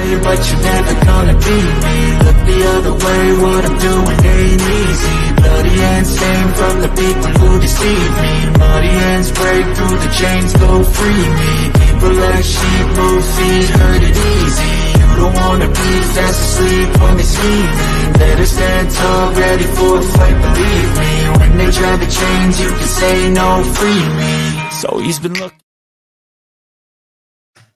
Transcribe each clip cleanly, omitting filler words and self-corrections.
way, but you're never gonna be me. Look the other way, what I'm doing ain't easy. Bloody hands stained from the people who deceive me. Muddy hands break through the chains, go free me. People like sheep move feet, hurt it easy. You don't wanna be fast asleep when they see me. Better stand tall, ready for a fight, believe me. When they try to change, you can say no, free me. So he's been looking.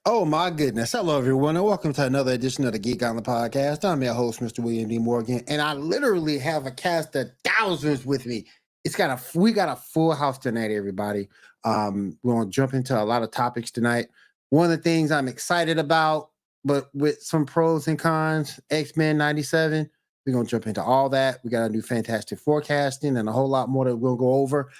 Oh my goodness. Hello everyone and welcome to another edition of the Geek Gauntlet podcast. I'm your host, Mr. William D. Morgan, and I literally have a cast of thousands with me. We got a full house tonight, everybody. We're gonna jump into a lot of topics tonight. One of the things I'm excited about, but with some pros and cons, X-Men 97. We're gonna jump into all that. We got to do fantastic forecasting and a whole lot more that we'll go over.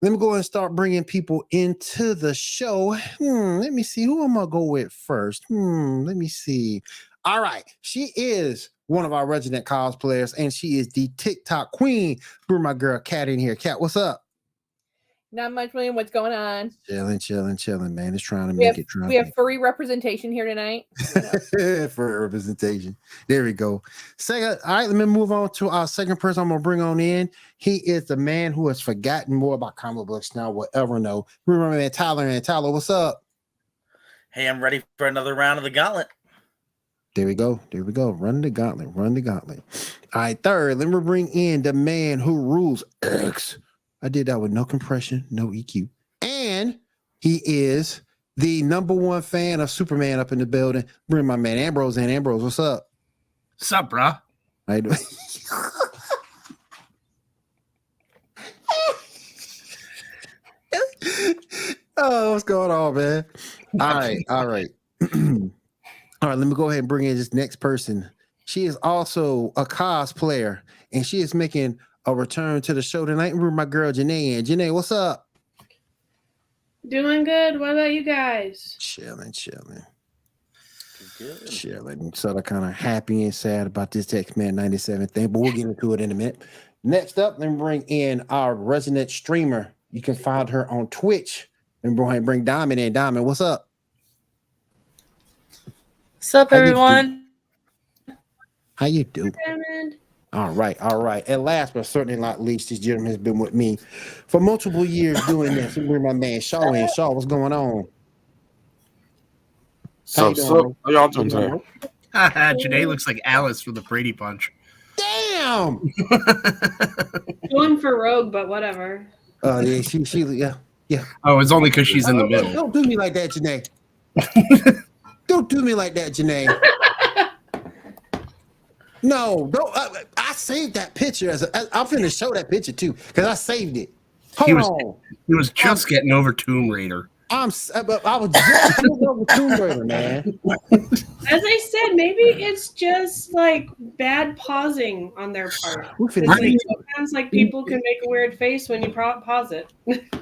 Let me go and start bringing people into the show. Let me see. Who am I going to go with first? Let me see. All right. She is one of our resident cosplayers, and she is the TikTok queen. Bring my girl Kat in here. Kat, what's up? Not much, William. What's going on? Chilling, man. It's trying to make it. We have furry representation here tonight. Furry representation. There we go. Second, all right, let me move on to our second person I'm going to bring on in. He is the man who has forgotten more about comic books now, whatever know. Remember, man, Tyler. And Tyler, what's up? Hey, I'm ready for another round of the gauntlet. There we go. Run the gauntlet. All right, third, let me bring in the man who rules X. I did that with no compression, no EQ. And he is the number one fan of Superman up in the building. Bring my man Ambrose in. Ambrose, what's up? What's up, bro? How you doing? Oh, what's going on, man? All right. All right, let me go ahead and bring in this next person. She is also a cosplayer, and she is making a return to the show tonight. We're my girl Jenae. And Jenae, what's up? Doing good. What about you guys? Chilling. Sort of kind of happy and sad about this X-Men 97 thing, but we'll get into it in a minute. Next up, let me bring in our resident streamer. You can find her on Twitch. Let me go ahead and bring Diamond in. Diamond, what's up? What's up, everyone? How you do? Diamond. All right. And last but certainly not least, this gentleman has been with me for multiple years doing this. We bring my man Shah in. Shah, what's going on? How y'all doing today? Jenae looks like Alice from the Brady Bunch. Damn! Going for Rogue, but whatever. Yeah, she yeah. Oh, it's only because she's in the middle. Don't do me like that, Jenae. Don't do me like that, Jenae. No, don't. I saved that picture. I'm finna show that picture too because I saved it. He was just getting over Tomb Raider. I was just getting over Tomb Raider, man. As I said, maybe it's just like bad pausing on their part. Sometimes like people can make a weird face when you pause it.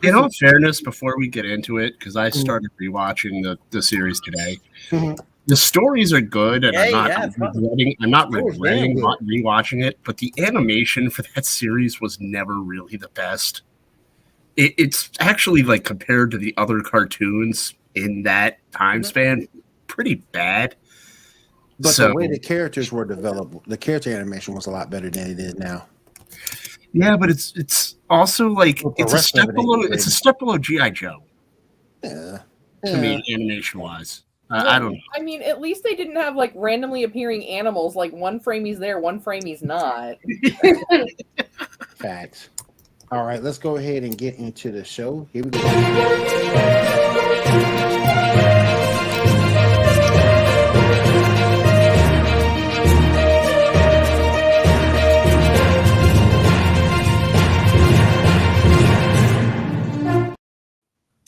In all fairness, before we get into it, because I started rewatching the series today. Mm-hmm. The stories are good, and I'm not regretting not rewatching it. But the animation for that series was never really the best. It's actually, like, compared to the other cartoons in that time span, pretty bad. But the way the characters were developed, the character animation was a lot better than it is now. Yeah, but it's also like it's a step below. It's a step below G.I. Joe. Yeah. To me, animation wise. I don't know. I mean, at least they didn't have like randomly appearing animals. Like one frame he's there, one frame he's not. Facts. All right, let's go ahead and get into the show. Here we go.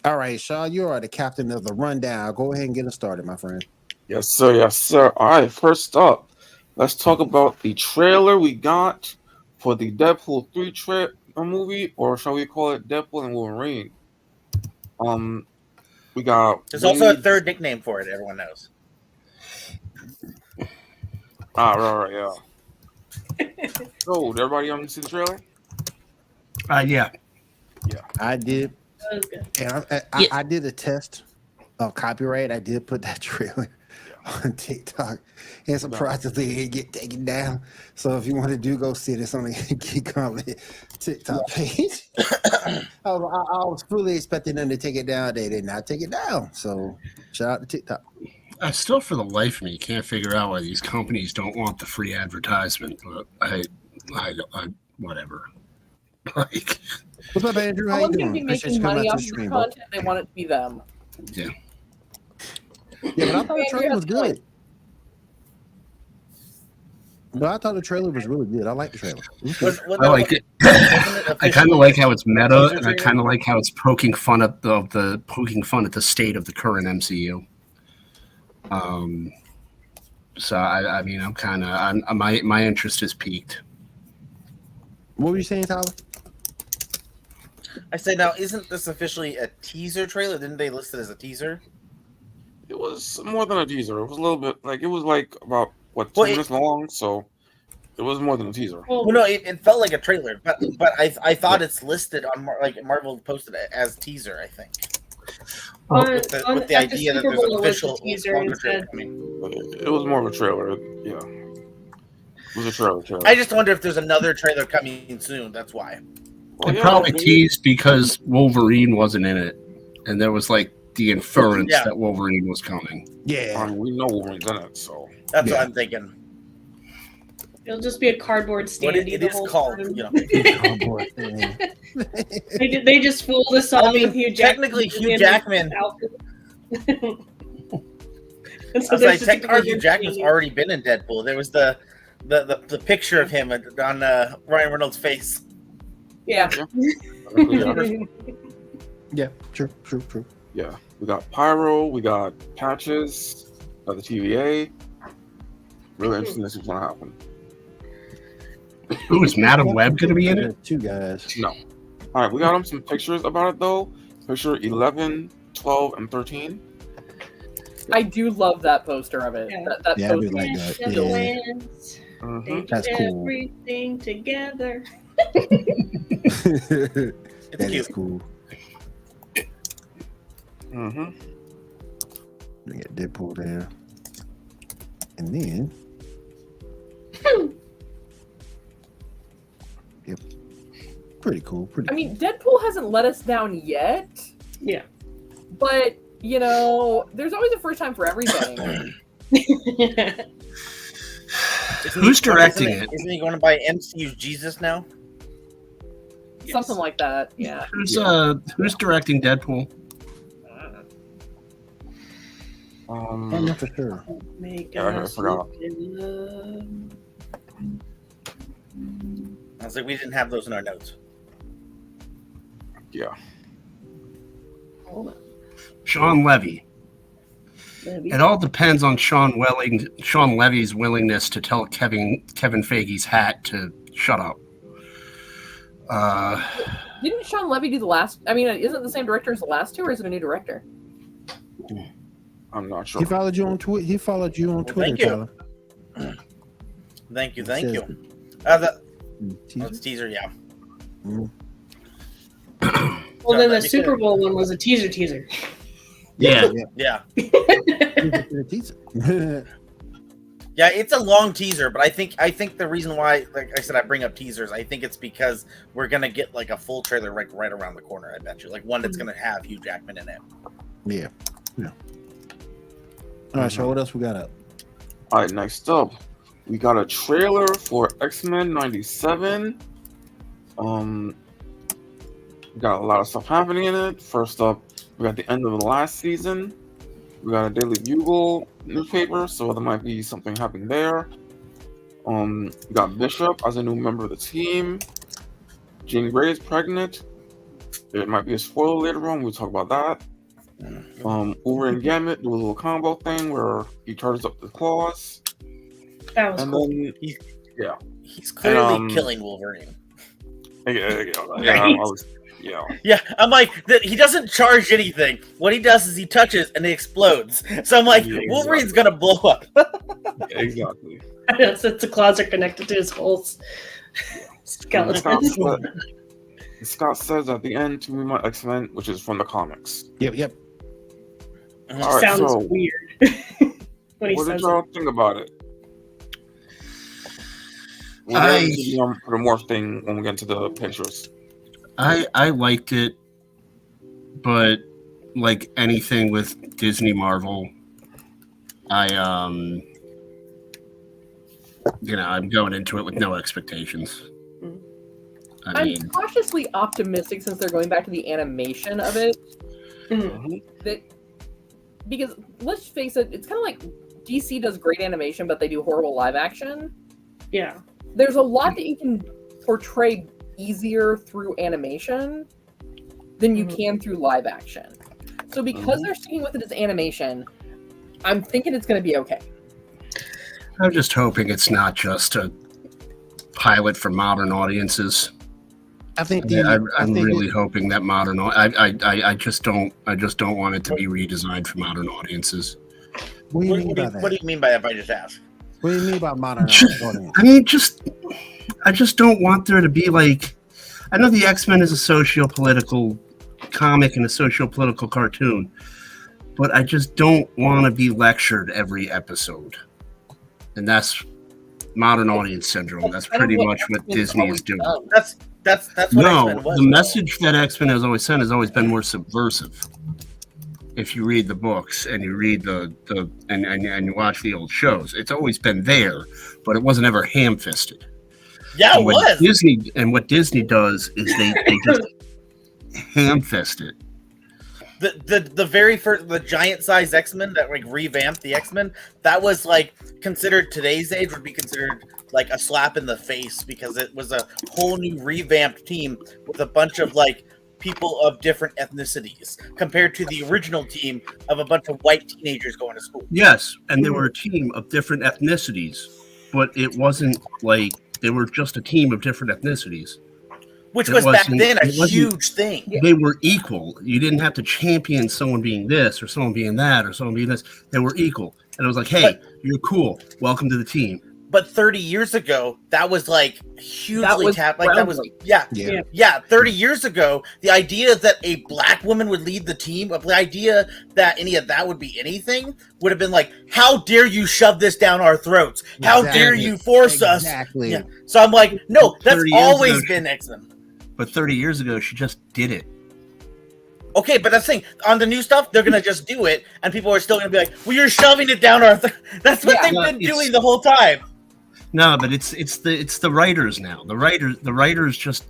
All right, Shah, you are the captain of the rundown. Go ahead and get us started, my friend. Yes, sir. All right, first up, let's talk about the trailer we got for the Deadpool 3 movie, or shall we call it Deadpool and Wolverine? We got. There's also a third nickname for it. Everyone knows. Right, yeah. So, did everybody see the trailer? Yeah. I did. That was good. And I did a test of copyright. I did put that trailer on TikTok, and surprisingly it get taken down. So if you want to go see this on the Geek Gauntlet TikTok page. I was fully expecting them to take it down. They did not take it down. So shout out to TikTok. I still, for the life of me, can't figure out why these companies don't want the free advertisement. But I whatever. Like, what's up, Andrew? How you doing? Be making money off the content. They want it to be them. Yeah. Yeah, but I thought the trailer was good. No, I thought the trailer was really good. I like the trailer. I like it. I kind of like how it's meta, and I kind of like how it's poking fun at the state of the current MCU. So I mean, my interest is piqued. What were you saying, Tyler? I said, now, isn't this officially a teaser trailer? Didn't they list it as a teaser? It was more than a teaser. It was a little bit like about 2 minutes long, so it was more than a teaser. Well, no, it felt like a trailer, but I thought it's listed on Marvel posted it as teaser. I think with the idea that there's an official teaser instead. It was more of a trailer. Yeah, it was a trailer. I just wonder if there's another trailer coming soon. That's why. Well, probably teased because Wolverine wasn't in it, and there was like the inference that Wolverine was coming. Yeah, we know Wolverine's in it, so that's what I'm thinking. It'll just be a cardboard standee. It is called, you know. Cardboard standee. They just fooled us all with Hugh Jackman. Technically, Hugh Jackman. So technically, Hugh Jackman's already been in Deadpool. There was the picture of him on Ryan Reynolds' face. Yeah. Yeah. True. Yeah, we got Pyro, we got Patches, the TVA. Really interesting to see what's going to happen. Who is Madam Web going to be in it? 2 guys. No. All right, we got some pictures about it though. Picture 11, 12, and 13. I do love that poster of it. Yeah. That Yeah, poster. I do like that. They That's do cool. everything together. That is cool. We get Deadpool there. And then yep. Pretty cool. I mean, Deadpool hasn't let us down yet. Yeah. But, you know, there's always a first time for everything. Who's directing it? Isn't he going to buy MCU Jesus now? Something like that, yeah. Who's directing Deadpool? I'm not for sure. I forgot. I was like, we didn't have those in our notes. Yeah. Sean Levy. It all depends on Sean Levy's willingness to tell Kevin Feige's hat to shut up. Didn't Sean Levy do the last? I mean, isn't it the same director as the last two, or is it a new director? I'm not sure. He followed you on Twitter. Thank you. Tyler. Thank you. That's teaser, yeah. Well, then the Super Bowl one was a teaser. Yeah. Yeah. Yeah, it's a long teaser, but I think the reason why, like I said, I bring up teasers, I think it's because we're gonna get like a full trailer right around the corner. I bet you, like one that's gonna have Hugh Jackman in it. Yeah. All right, so what else we got up? All right, next up, we got a trailer for X-Men 97. We got a lot of stuff happening in it. First up, we got the end of the last season. We got a Daily Bugle newspaper, so there might be something happening there. We got Bishop as a new member of the team. Jean Grey is pregnant. It might be a spoiler later on. We'll talk about that. Wolverine and Gambit do a little combo thing where he charges up the claws. That was cool. Then he's clearly killing Wolverine. Yeah, I'm like, he doesn't charge anything. What he does is he touches and it explodes. So I'm like, Wolverine's gonna blow up. Exactly. Since the claws are connected to his whole skeleton. Scott says at the end to me my X-Men, which is from the comics. Yep. All right, Sounds weird. What did y'all think about it? For the morph thing when we get into the pictures. I liked it, but like anything with Disney Marvel, I'm going into it with no expectations. I'm cautiously optimistic since they're going back to the animation of it. Because let's face it, it's kind of like DC does great animation, but they do horrible live action. Yeah. There's a lot that you can portray easier through animation than you can through live action. So because they're sticking with it as animation, I'm thinking it's going to be okay. I'm just hoping it's not just a pilot for modern audiences. I think I'm really hoping that modern. I just don't want it to be redesigned for modern audiences. What do you mean by that? What do you mean by that? If I just ask. What do you mean by modern audience? I mean, I just don't want there to be like. I know the X-Men is a socio-political comic and a socio-political cartoon, but I just don't want to be lectured every episode, and that's modern audience syndrome. That's pretty much what Disney is doing. That's what X-Men was. The message that X-Men has always sent has always been more subversive. If you read the books and you read and you watch the old shows, it's always been there, but it wasn't ever ham-fisted. Yeah, it was. What Disney does is they just ham-fist it. The very first, the giant size X-Men that like revamped the X-Men, that was like considered today's age would be considered like a slap in the face because it was a whole new revamped team with a bunch of like people of different ethnicities compared to the original team of a bunch of white teenagers going to school. Yes, and they were a team of different ethnicities, but it wasn't like they were just a team of different ethnicities. Which was back then a huge thing. They were equal. You didn't have to champion someone being this or someone being that or someone being this. They were equal. And it was like, hey, you're cool. Welcome to the team. But 30 years ago, that was like hugely tapped. Like that was 30 years ago, the idea that a black woman would lead the team, the idea that any of that would be anything would have been like, how dare you shove this down our throats? How dare you force us? Yeah. So I'm like, no, that's always been X-Men. But 30 years ago, she just did it. Okay, but that's the thing. On the new stuff, they're gonna just do it, and people are still gonna be like, "Well, you're shoving it down our." That's what they've been doing the whole time. No, but it's the writers now. The writers just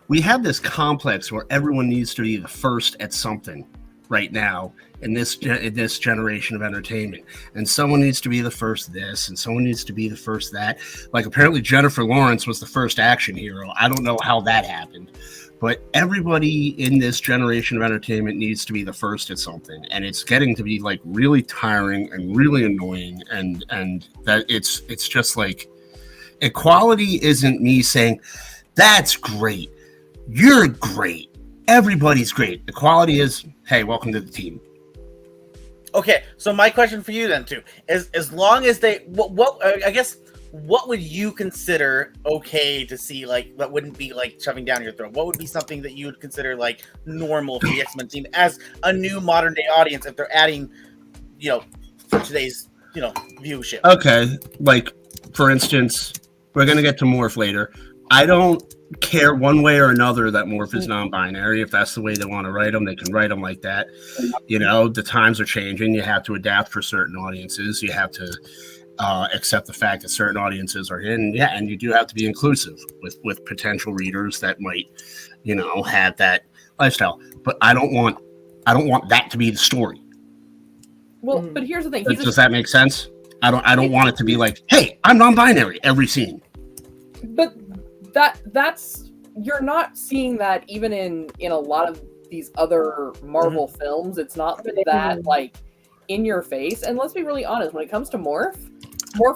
we have this complex where everyone needs to be the first at something right now in this generation of entertainment, and someone needs to be the first this, and someone needs to be the first that. Like apparently Jennifer Lawrence was the first action hero. I don't know how that happened. But everybody in this generation of entertainment needs to be the first at something, and it's getting to be like really tiring and really annoying, and that it's just like equality isn't me saying that's great, you're great, everybody's great. Equality is, hey, welcome to the team. Okay, so my question for you then too is, as long as they what would you consider okay to see, like that wouldn't be like shoving down your throat? What would be something that you would consider like normal for the X-Men team as a new modern day audience if they're adding, for today's, viewership? Okay, like for instance, we're gonna get to Morph later. I don't care one way or another that Morph is non-binary. If that's the way they want to write them, they can write them like that. The times are changing. You have to adapt for certain audiences. You have to accept the fact that certain audiences are in, and you do have to be inclusive with potential readers that might, have that lifestyle. But I don't want that to be the story. Well, but here's the thing. Does that make sense? I don't want it to be like, hey, I'm non-binary every scene. But that's you're not seeing that even in a lot of these other Marvel films. It's not been that like in your face. And let's be really honest, when it comes to Morph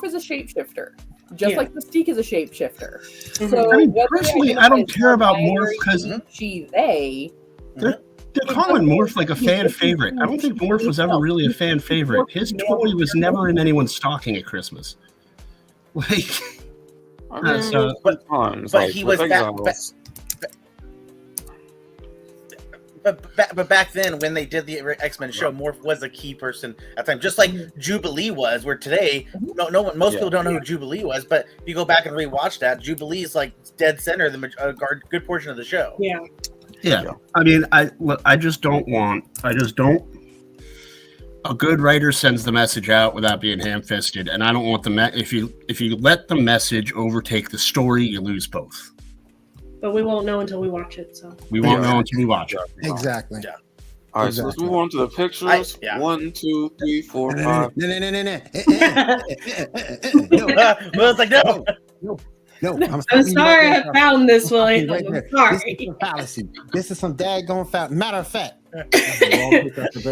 is a shapeshifter, just like Mystique is a shapeshifter. So I mean, personally, I don't care about Morph because they're calling Morph like a fan favorite. I don't think Morph was ever really a fan favorite. His toy was never in anyone's stocking at Christmas. Like, but he was But back then, when they did the X-Men show, Morph was a key person at the time, just like Jubilee was. Where today, most people don't know who Jubilee was, but if you go back and rewatch that, Jubilee is like dead center, a good portion of the show. Yeah. I mean, I just don't. A good writer sends the message out without being ham-fisted, and I don't want if you let the message overtake the story, you lose both. But we won't know until we watch it. So we won't know until we watch it. Exactly. Yeah. All right, so let's move on to the pictures. 1, 2, 3, 4, 5. No. Well, it's like no. No, I'm sorry I found this, William. Right I'm sorry. This is some fallacy. This is some daggone fallacy. Matter of fact.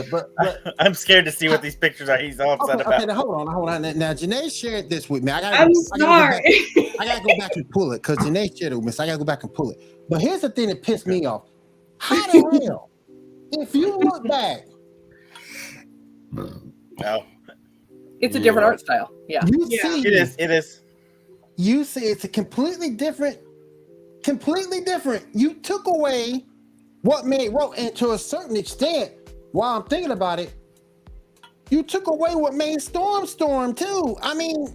but I'm scared to see what these pictures are. He's all upset about. Okay, now, hold on. Now, Jenae shared this with me. I'm sorry. I gotta go back and pull it because Jenae shared it with me. So I gotta go back and pull it. But here's the thing that pissed me off. How the hell, if you look back, No, It's a different art style. Yeah. you see, it is. You see, it's a completely different. You took away what made and to a certain extent, while I'm thinking about it, you took away what made Storm too. I mean,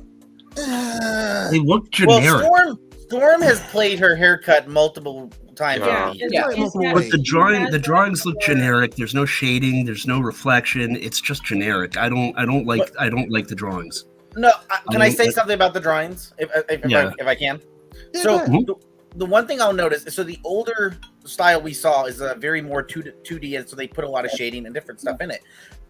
they look generic. Well, Storm has played her haircut multiple times. Yeah. But the drawings look generic. There's no shading. There's no reflection. It's just generic. I don't like the drawings. No, can I say something about the drawings, if I can? Yeah, So the one thing I'll notice is, so the older style we saw is a very more 2D, and so they put a lot of shading and different stuff in it.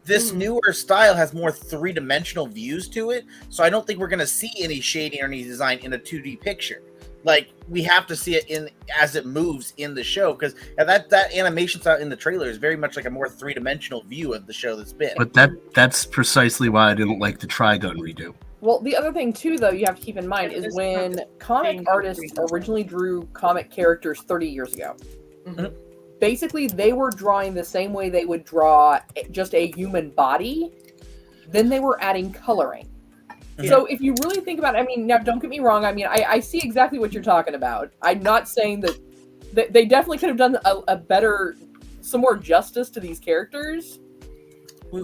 This newer style has more 3-dimensional views to it, so I don't think we're going to see any shading or any design in a 2D picture. Like, we have to see it as it moves in the show, because that animation style in the trailer is very much like a more 3-dimensional view of the show that's been. But that's precisely why I didn't like the Trigun redo. Well, the other thing too, though, you have to keep in mind is when comic artists originally drew comic characters 30 years ago. Mm-hmm. Basically, they were drawing the same way they would draw just a human body. Then they were adding coloring. Yeah. So if you really think about it, I mean, now don't get me wrong. I mean, I see exactly what you're talking about. I'm not saying that they definitely could have done some more justice to these characters.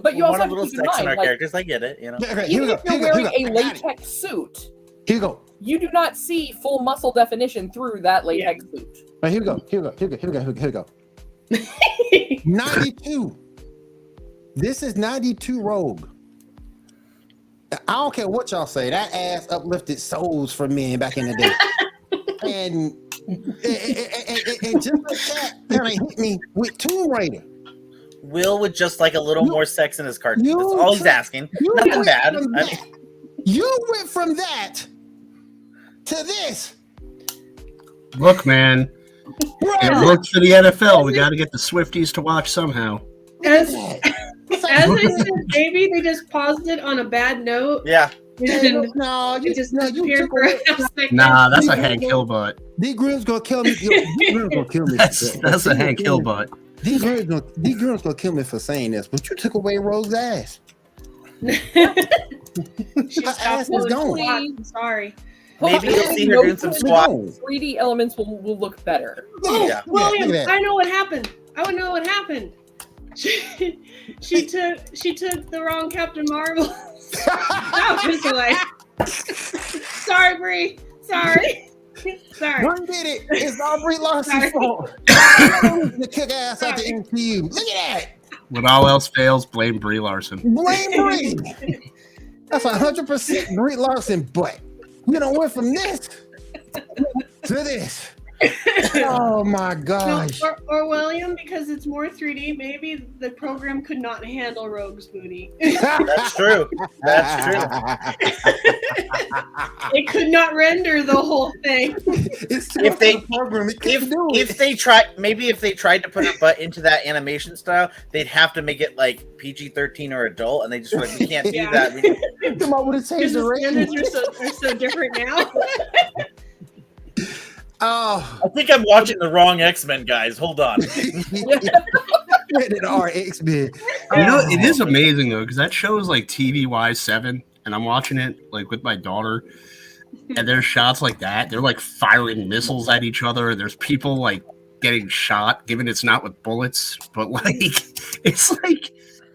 But you also have to keep in mind, our characters. I get it, even if you're wearing a latex suit, here you go. You do not see full muscle definition through that latex suit. But here we go. 92. This is 92 Rogue. I don't care what y'all say. That ass uplifted souls for men back in the day. and just like that, kind of hit me with Tomb Raider. Will would just like a little more sex in his cartoon. That's all he's asking. Nothing bad. You went from that to this. Look, man. It works for the NFL. We got to get the Swifties to watch somehow. As I said, maybe they just paused it on a bad note. Yeah. It just disappeared for a second. Nah, that's a Hank Hill butt. D Green's gonna kill me. That's a Hank Hill butt. D Green's gonna kill me for saying this, but you took away Rose's ass. Her ass is gone. I'm sorry. Maybe you'll see her doing some squats. 3D elements will look better. Yeah. William, I know what happened. I would know what happened. She took the wrong Captain Marvel. That was like, sorry, Brie. Sorry. Brie did it. It's all Brie Larson's fault. The kick ass at the MCU. Look at that. When all else fails, blame Brie Larson. Blame Brie. That's 100% Brie Larson, but we don't went from this to this. Oh my gosh. No, or William, because it's more 3D, maybe the program could not handle Rogue's booty. That's true. That's true. It could not render the whole thing. If they tried to put her butt into that animation style, they'd have to make it like PG-13 or adult, and they just like, we can't do that. Come on with a change the standards are so different now. Oh, I think I'm watching the wrong X-Men, guys. Hold on. Rated R X-Men. You know, it is amazing though, because that show is like TVY7, and I'm watching it like with my daughter, and there's shots like that. They're like firing missiles at each other. There's people like getting shot, given it's not with bullets, but like it's like,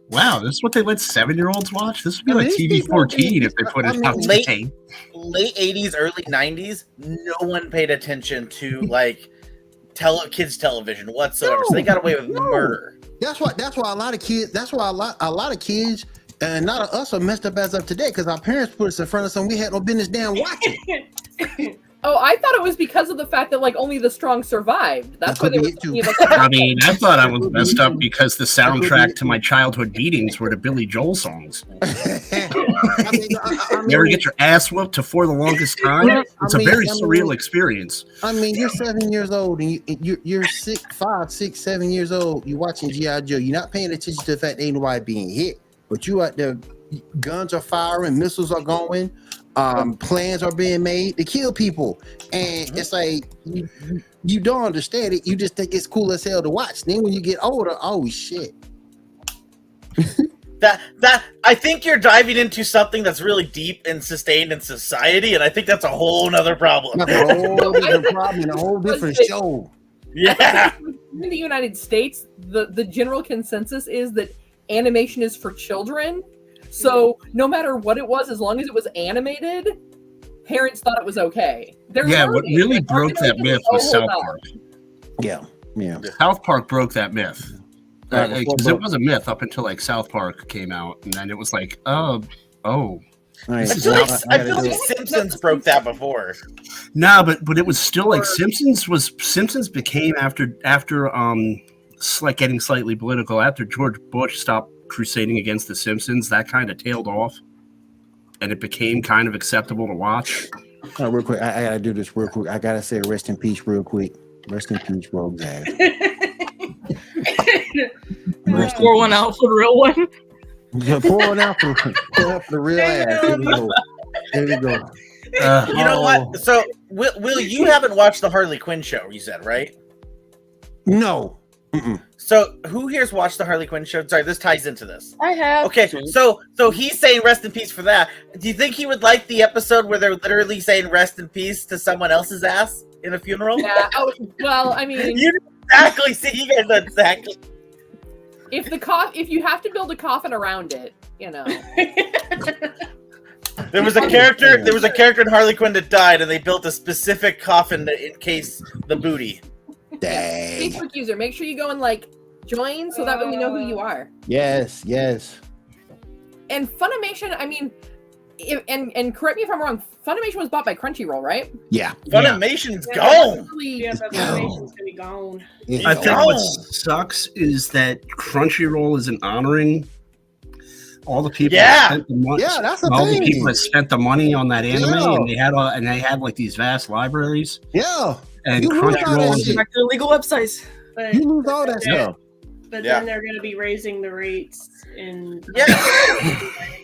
wow, this is what they let 7-year-olds watch. This would be like TV 14 if they put it out today. Late 80s, early 90s, no one paid attention to like kids television whatsoever. So they got away with murder. That's why a lot of kids. That's why a lot of kids and not us are messed up as of today because our parents put us in front of something we had no business damn watching. Oh, I thought it was because of the fact that like only the strong survived. That's why they were talking about I mean, I thought I was messed up because the soundtrack to my childhood beatings were the Billy Joel songs. You ever get your ass whooped to For the Longest Time? It's a very surreal experience. I mean, you're 7 years old and you're 5, 6, 7 years old. You're watching G.I. Joe. You're not paying attention to the fact that ain't nobody being hit, but you out there, guns are firing, missiles are going. Plans are being made to kill people, and it's like you don't understand it. You just think it's cool as hell to watch. Then when you get older, oh shit! that I think you're diving into something that's really deep and sustained in society, and I think that's a whole nother problem. That's a whole different problem and a whole different show. Yeah. In the United States, the general consensus is that animation is for children. So no matter what it was, as long as it was animated, parents thought it was okay. What really broke that myth was South Park. Yeah. South Park broke that myth. Because it was a myth up until like South Park came out, and then it was like, oh. Right. I feel like Simpsons broke that before. No, but it was still like Simpsons became after like getting slightly political after George Bush stopped crusading against the Simpsons. That kind of tailed off, and it became kind of acceptable to watch. Real quick, I gotta do this real quick. I gotta say rest in peace real quick. Rest in peace, Rogue Dad. Pour one out for the real one. Yeah, pour one out for the real ass. There we go. You know what? So, Will, you haven't watched the Harley Quinn show, you said, right? No. So, who here's watched the Harley Quinn show? Sorry, this ties into this. I have. Okay, so he's saying rest in peace for that. Do you think he would like the episode where they're literally saying rest in peace to someone else's ass in a funeral? Yeah. Oh, well, I mean, you exactly see. You guys know exactly. If you have to build a coffin around it, you know. There was a character in Harley Quinn that died, and they built a specific coffin to encase the booty. Dang. Facebook user, make sure you go and like join so that way we know who you are. Yes. And Funimation, I mean, and correct me if I'm wrong, Funimation was bought by Crunchyroll, right? Yeah. Funimation's gone. Yeah, but Funimation's gonna be gone. I think what sucks is that Crunchyroll isn't honoring all the people that spent the money. Yeah, that's the all thing. the people that spent the money on that anime, and they had like these vast libraries. Yeah. And Crunchyroll Back to the legal websites. But, you lose all that stuff. But then they're going to be raising the rates. And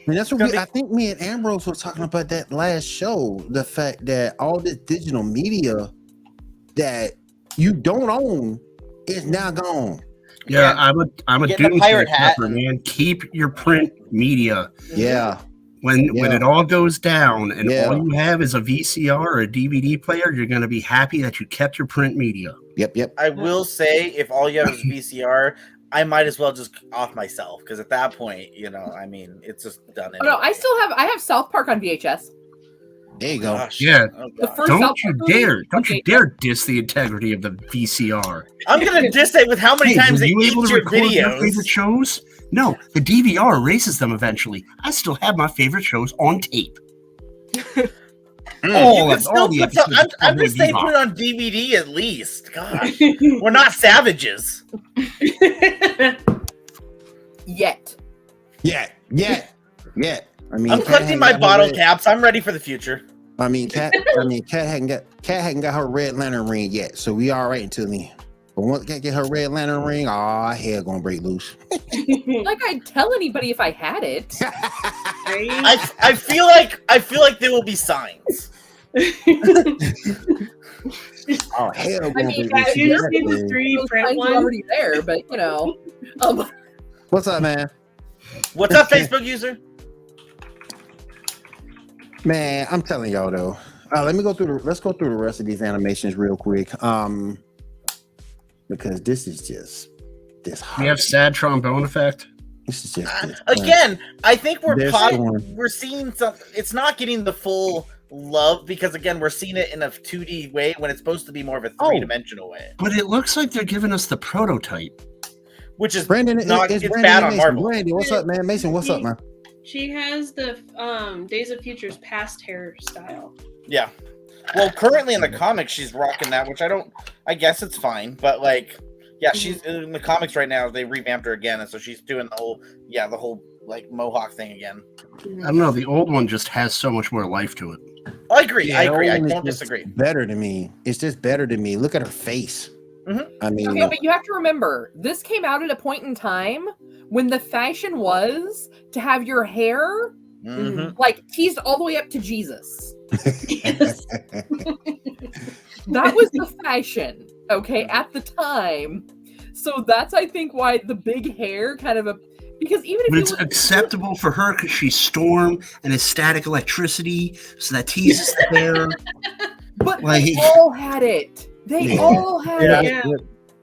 that's what I think me and Ambrose were talking about that last show. The fact that all this digital media that you don't own is now gone. Yeah, I'm a doomsday prepper, man. Keep your print media. Yeah. When it all goes down and all you have is a VCR or a DVD player, you're going to be happy that you kept your print media. Yep. I will say, if all you have is VCR, I might as well just off myself, because at that point, I mean, it's just done. Anyway. Oh, no, I have South Park on VHS. There you go. Gosh. Yeah. The first Don't you dare diss the integrity of the VCR. I'm going to diss it with how many times it eats your videos. Your favorite shows? No, the DVR erases them eventually. I still have my favorite shows on tape. I'm just saying put it on DVD at least. Gosh, we're not savages. Yet. I mean, I'm collecting my bottle caps. I'm ready for the future. I mean, Kat hadn't got her Red Lantern ring yet, so we all right until then. But once Kat get her Red Lantern ring, hell gonna break loose. Like I'd tell anybody if I had it. I feel like there will be signs. Oh hell! I mean, you just need the 3 print one. Already there, but What's up, man? What's up, Facebook user? Man, I'm telling y'all though. Let's go through the rest of these animations real quick. because this is just this. We have sad trombone effect. This is just again. I think we're They're we're seeing some. It's not getting the full love because again we're seeing it in a 2D way when it's supposed to be more of a 3-dimensional way. But it looks like they're giving us the prototype, which is Brandon. not. It's Brandon bad on Mason. Marvel. Brandon, what's up, man? Mason, what's up, man? She has the Days of Future's past hairstyle. Yeah. Well, currently in the comics, she's rocking that, which I guess it's fine, but like, yeah, she's in the comics right now. They revamped her again, and so she's doing the whole like mohawk thing again. I don't know. The old one just has so much more life to it. I agree. Yeah, I agree. I it's don't just disagree. Better to me. It's just better to me. Look at her face. I mean, okay, but you have to remember, this came out at a point in time when the fashion was to have your hair like teased all the way up to Jesus. Yes. That was the fashion, okay, at the time. So that's, I think, why the big hair kind of because even if it's acceptable for her because she's Storm and it's static electricity, so that teases the hair. But like, they all had it. They all had it. Yeah.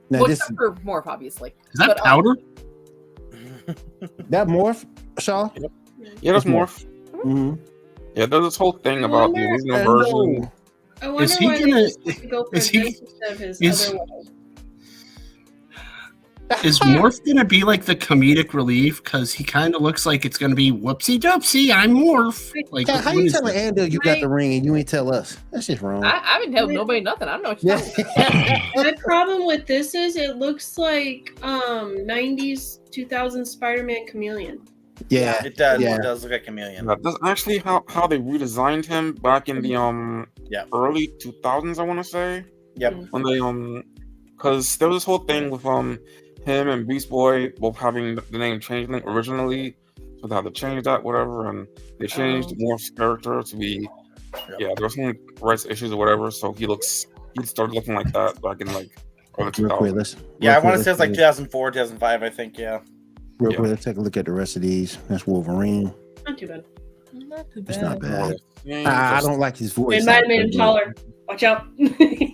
Now Well, this except for Morph, obviously. Is that powder? that Morph, Shaw. Yeah, that's Morph. Mm-hmm. Yeah, there's this whole thing about the original version. I wonder Is he why gonna- they just go for is he- this instead of his is- other one. Is Morph gonna be like the comedic relief? Because he kind of looks like it's gonna be whoopsie doopsie. I'm Morph. Like, How what you is telling that? Andrew you got the ring and you ain't tell us? That's just wrong. I haven't told nobody nothing. I don't know what you're talking about. My problem with this is it looks like 90s 2000 Spider-Man Chameleon. Yeah, It does. Yeah. It does look like Chameleon. Yeah, that's actually how they redesigned him back in the early 2000s, I want to say. Yep. When they because there was this whole thing with him and Beast Boy both having the name Changeling originally, so they had to change that, whatever, and they changed Morph's character to be there was some rights issues or whatever, so he started looking like that back in like early Real quick, 2000s. I want to say it's like 2004, 2005. I think. Yeah. Real quick, let's take a look at the rest of these. That's Wolverine. Not too bad. Not too It's not bad. Yeah, I don't like his voice. They might have actor, made him but- taller. Watch out.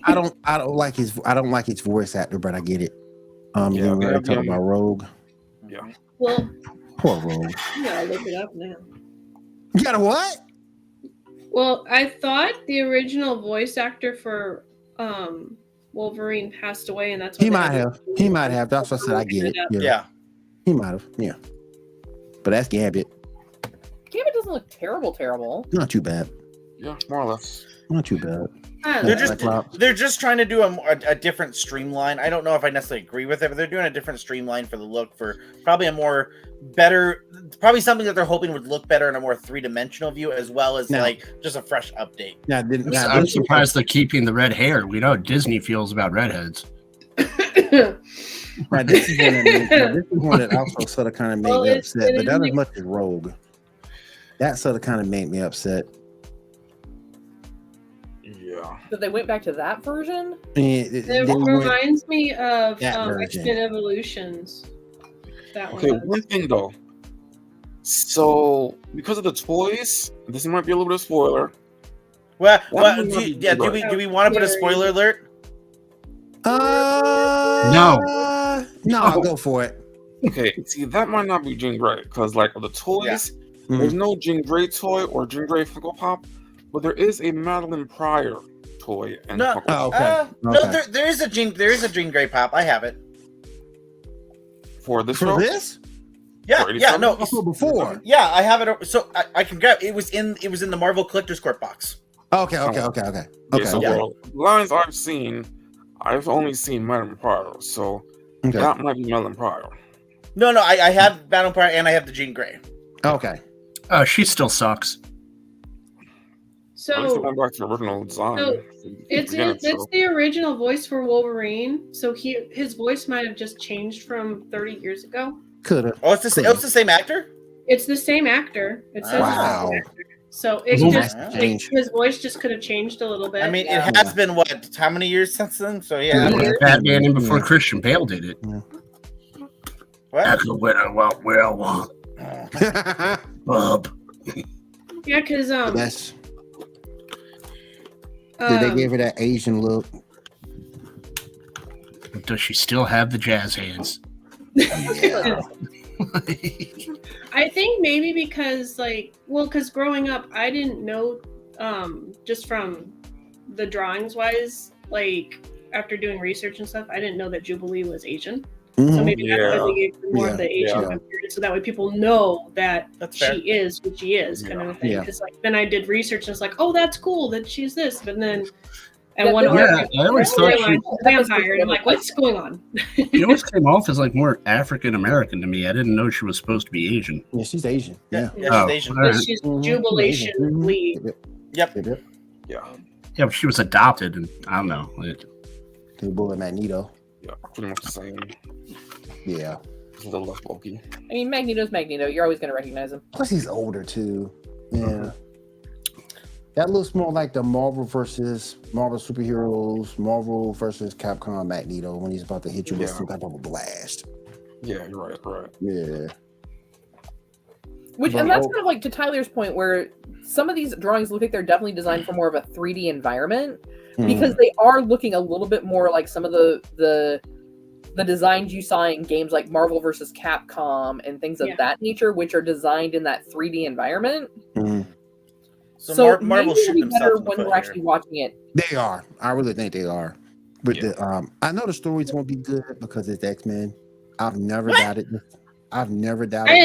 I don't like his voice actor, but I get it. You know, we're talking about Rogue. Yeah. Well, Poor Rogue. you gotta look it up now. You got a what? Well, I thought the original voice actor for Wolverine passed away, and that's why He they might had have. He might have. That's what I said. I get it. Yeah. He might have. Yeah. But that's Gambit. Gambit doesn't look terrible. Not too bad. Yeah, more or less. Not too bad. They're just trying to do a different streamline. I don't know if I necessarily agree with it, but they're doing a different streamline for the look, for probably probably something that they're hoping would look better in a more 3-dimensional view, as well as like just a fresh update. I'm surprised they're keeping the red hair. We know how Disney feels about redheads. Right, this is one that also sort of kind of made me upset, but not as much as Rogue. That sort of kind of made me upset. Yeah. So they went back to that version? It reminds me of version. X-Men Evolutions. That one. Okay, one thing though. So, because of the toys, this might be a little bit of spoiler. Well, do we want to put a spoiler alert? No, I'll go for it. Okay, see, that might not be Jean Grey, because like of the toys, there's no Jean Grey toy or Jean Grey Funko Pop, but there is a Madeline Pryor toy. And No, there is a Jean Grey pop. I have it for this. For this? Yeah, no. Also before. Yeah, I have it. So I can grab. It was in the Marvel Collector's Court box. Okay. So the lines I've seen, I've only seen Madeline Pryor, so that might be Madeline Pryor. No, I have Madeline Pryor and I have the Jean Grey. Okay. Oh, she still sucks. I'm going back to the original design. So it's the original voice for Wolverine. So his voice might have just changed from 30 years ago. Could have. Oh, it's the same actor. It's the same actor. It says wow. So it's just his voice just could have changed a little bit. I mean, it has been what? How many years since then? So yeah. Batman in before Christian Bale did it. What? That's the winner. Well, Bob. Yeah, because did they give her that Asian look? like, does she still have the jazz hands? Yeah. I think maybe because because growing up, I didn't know, just from the drawings wise, like after doing research and stuff, I didn't know that Jubilee was Asian. Mhm. So maybe that's why they gave her more of the Asian Yeah. period, so that way people know that That's she fair. is what she is, kind of a thing. Yeah. Because then I did research and it's like, oh, that's cool that she's this, but then Yeah, and one there arc, I always thought she, vampire, and I'm like, what's going on? she always came off as like more African American to me. I didn't know she was supposed to be Asian. Yeah, she's Asian. Yeah. Yeah, Oh, she's Asian. all But right. she's Mhm. Jubilation Mhm. Lee. Yep. Yep. Yeah. Yeah, but she was adopted, and I don't know. The bullet Magneto. Yeah. Pretty much the same. Yeah. Just a little less bulky. I mean, Magneto's Magneto. You're always going to recognize him. Plus, he's older too. Yeah. That looks more like the Marvel versus Marvel superheroes, Marvel versus Capcom Magneto when he's about to hit you with Yeah. some type of a blast. Yeah, you're right. Right. Yeah. And that's kind of like to Tyler's point, where some of these drawings look like they're definitely designed for more of a 3D environment because they are looking a little bit more like some of the designs you saw in games like Marvel versus Capcom and things of that nature, which are designed in that 3D environment. Mhm. So Marvel maybe it'll shoot be themselves better in the when foot we're here. actually watching it. They are. I really think they are. But I know the story's gonna be good because it's X-Men. I've never doubted this. I've never doubted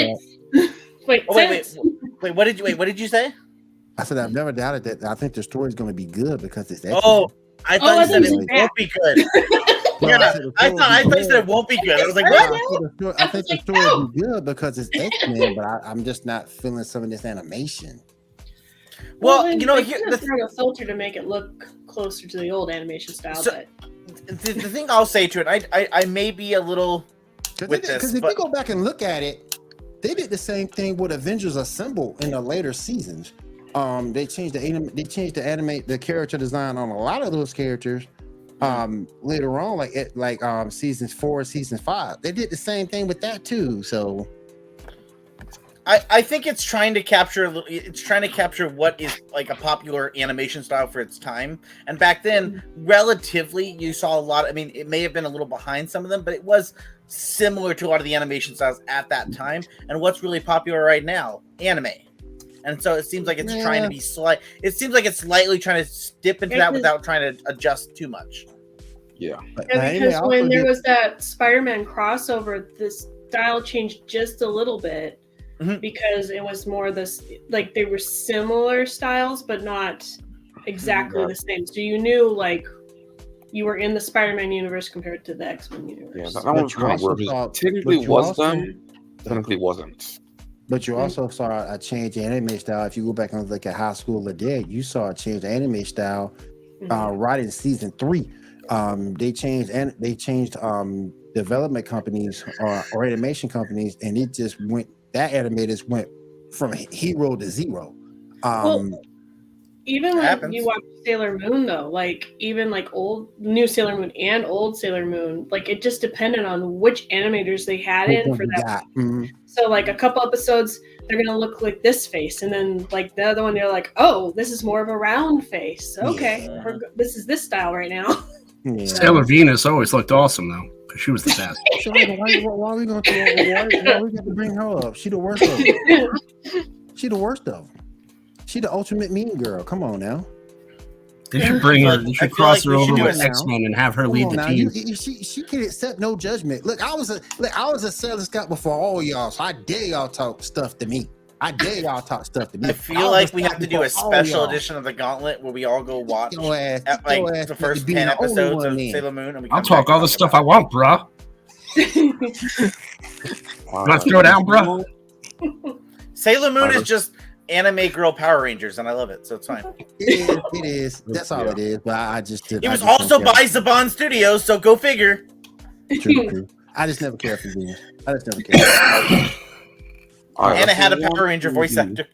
that. Wait, Wait, what did you say? I said I've never doubted that. I think the story's gonna be good because it's X-Men. Oh, I thought I you said think it it's won't be good. Yeah, I thought you said it won't be good. I was like, what? I think the story will be good because it's X-Men, but I'm just not feeling some of this animation. Well, then you know, they here, could have thrown a filter to make it look closer to the old animation style, So- but the thing I'll say to it, I may be a little with this, Because if but you go back and look at it, they did the same thing with Avengers Assemble in the later seasons. They changed the animate the character design on a lot of those characters. Later on, like seasons 4, season 5, they did the same thing with that too. So I think it's trying to capture what is like a popular animation style for its time. And back then, relatively, you saw a lot. I mean, it may have been a little behind some of them, but it was similar to a lot of the animation styles at that time. And what's really popular right now? Anime. And so it seems like it's trying to be it seems like it's slightly trying to dip into that without trying to adjust too much. Yeah. and because when there was that Spider-Man crossover, this style changed just a little bit. Because it was more this, like they were similar styles, but not exactly the same. So you knew like you were in the Spider-Man universe compared to the X-Men universe. Yeah, that one was kind of weird. Technically was them, technically wasn't. But you also saw a change in anime style. If you go back and look at High School of the Dead, you saw a change in anime style right in season 3. They changed development companies or animation companies, and it just went. That animators went from hero to zero. Even when you watch Sailor Moon, though, like even like new Sailor Moon and old Sailor Moon, like it just depended on which animators they had in for that. So like a couple episodes, they're gonna look like this face, and then like the other one, they're like, oh, this is more of a round face. Okay, this is this style right now. Sailor Venus always looked awesome though. She was the best. So why are we going to why we got to bring her up? She the worst of them. She the worst of them. She the ultimate mean girl. Come on now. They should bring her. They should cross her over with X-Men and have her lead the team. She can accept no judgment. Look, I was a Sailor Scout before all y'all, so I dare y'all talk stuff to me. I dare y'all talk stuff to me. I feel like we have to do a special edition of the Gauntlet where we all go watch the first 10 episodes of Sailor Moon. And I'll talk all the stuff I want, bruh. Want to throw down, bruh? Sailor Moon is just anime girl Power Rangers, and I love it, so it's fine. It is. That's all it is. But I just did. It was also by Saban Studios, so go figure. True. I just never cared for Venus. I just never cared. And it had a Power Ranger voice actor.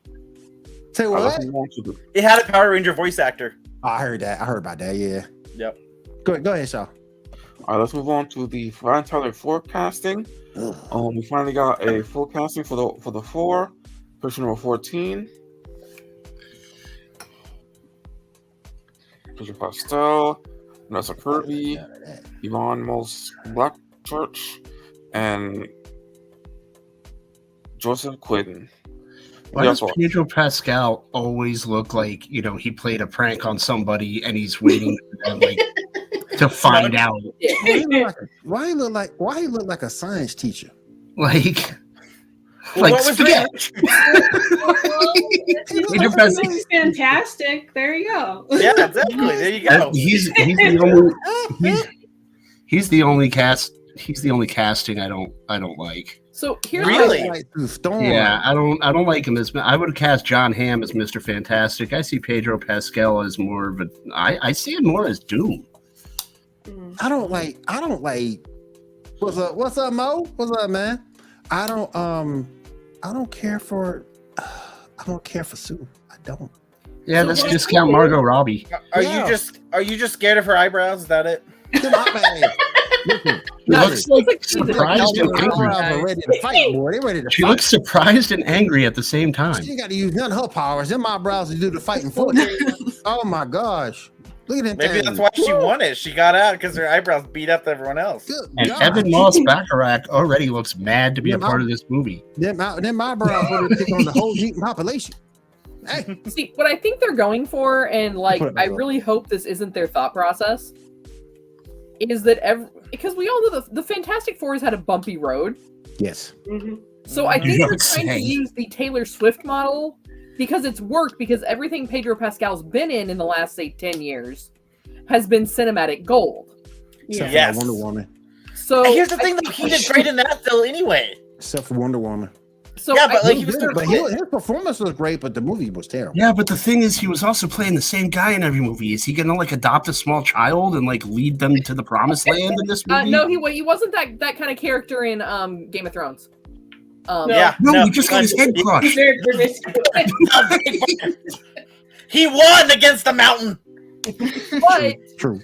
Say what? It had a Power Ranger voice actor. Oh, I heard that. I heard about that. Yeah. Yep. Go ahead, Shah. All right, let's move on to the Tyler forecasting. We finally got a full casting for the 4, person number 14. Pedro Pascal, Vanessa Kirby, Yvonne Moss Blackchurch, and Joseph Quinn. Why does Pedro Pascal always look like, he played a prank on somebody and he's waiting for them, to find out? Why he look like a science teacher? Spaghetti. Fantastic. There you go. Yeah, exactly. There you go. He's the only casting I don't like. So here's yeah, I don't like him as. I would cast John Hamm as Mr. Fantastic. I see Pedro Pascal as more of a. I see him more as Doom. I don't like. What's up, Mo? What's up, man? I don't care for Sue. I don't. Yeah, let's discount Margot Robbie. Are you just scared of her eyebrows? Is that it? She looks like surprised and angry. She looks surprised and angry at the same time. She got to use none of her powers. Them eyebrows to do the fighting for. Oh my gosh! Look at that. Maybe that's why she won it. She got out because her eyebrows beat up everyone else. And Evan Moss Bacharach already looks mad to be a part of this movie. Them eyebrows would pick on the whole mutant population. Hey. See, what I think they're going for, and I really hope this isn't their thought process, is that because we all know the Fantastic Four has had a bumpy road. Yes. Mm-hmm. So I think they're trying to use the Taylor Swift model because it's worked, because everything Pedro Pascal's been in the last, say, 10 years has been cinematic gold. Except yes. for Wonder Woman. So here's the thing, though, he did great in that though anyway. Except for Wonder Woman. So yeah, but his performance was great, but the movie was terrible. Yeah, but the thing is, he was also playing the same guy in every movie. Is he going to adopt a small child and lead them to the promised land in this movie? No, he wasn't that kind of character in Game of Thrones. He just got his head crushed. He won against the mountain. But true.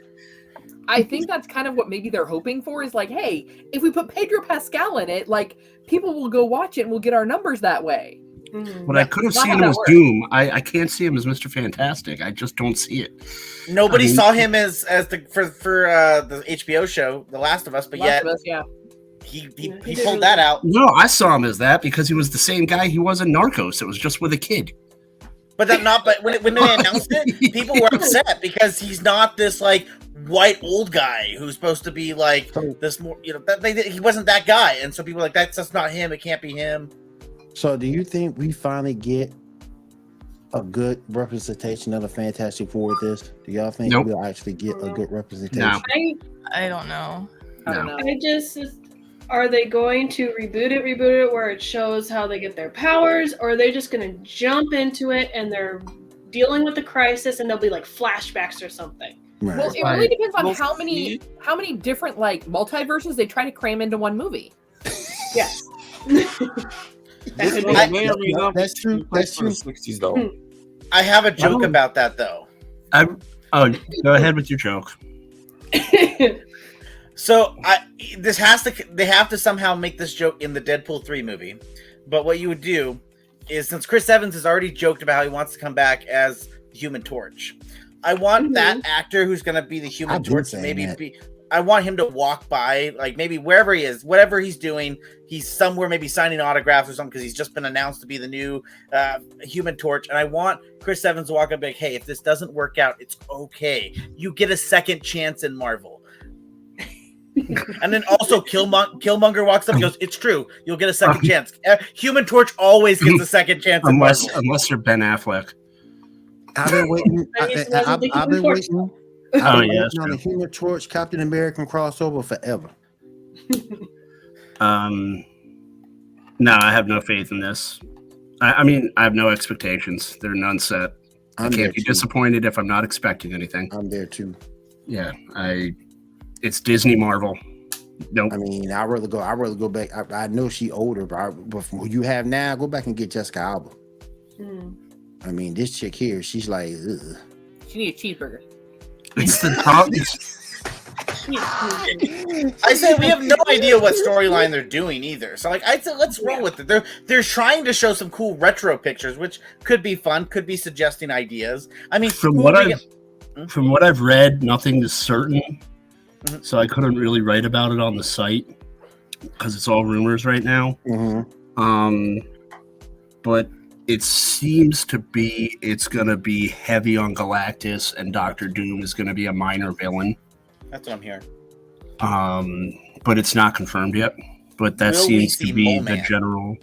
I think that's kind of what maybe they're hoping for is hey, if we put Pedro Pascal in it, people will go watch it and we'll get our numbers that way. But I could have seen him as Doom. I can't see him as Mr. Fantastic. I just don't see it. Nobody saw him as the the HBO show, The Last of Us, but yet he pulled that out. No, I saw him as that because he was the same guy he was in Narcos. It was just with a kid. But when they announced it, people were upset because he's not this white old guy who's supposed to be this more, he wasn't that guy, and so people were like, that's not him. It can't be him. So, do you think we finally get a good representation of the Fantastic Four with this? Do y'all think we'll actually get a good representation? No. I don't know. I don't know. Are they going to reboot it where it shows how they get their powers, or are they just going to jump into it and they're dealing with the crisis and there'll be flashbacks or something? Right. Well, it really depends on how many different multiverses they try to cram into one movie. Yes. That's true. That's true. 60s though. I have a joke about that though. Go ahead with your joke. So they have to somehow make this joke in the Deadpool 3 movie. But what you would do is, since Chris Evans has already joked about how he wants to come back as the Human Torch, I want that actor who's going to be the Human Torch I want him to walk by, maybe wherever he is, whatever he's doing, he's somewhere maybe signing autographs or something because he's just been announced to be the new Human Torch. And I want Chris Evans to walk up and be like, hey, if this doesn't work out, it's okay. You get a second chance in Marvel. And then also Killmonger walks up and goes, it's true. You'll get a second chance. Human Torch always gets a second chance in Marvel. Unless you're Ben Affleck. I've been waiting. I've been waiting. Oh yeah, on the Human Torch Captain American crossover forever. No, I have no faith in this. I mean, I have no expectations. They're none set. I can't be disappointed if I'm not expecting anything. I'm there too. Yeah, it's Disney Marvel. Nope. I mean, I'd rather go back. I know she older, but from who you have now, go back and get Jessica Alba. I mean, this chick here, she's like, ugh. She needs a cheeseburger. It's the top. I say we have no idea what storyline they're doing either. So I'd say let's roll with it. They're trying to show some cool retro pictures, which could be fun, could be suggesting ideas. I mean, from what I've from what I've read, nothing is certain, so I couldn't really write about it on the site because it's all rumors right now. But it seems to be it's going to be heavy on Galactus, and Doctor Doom is going to be a minor villain. That's what I'm hearing. But it's not confirmed yet. But that seems to be the general.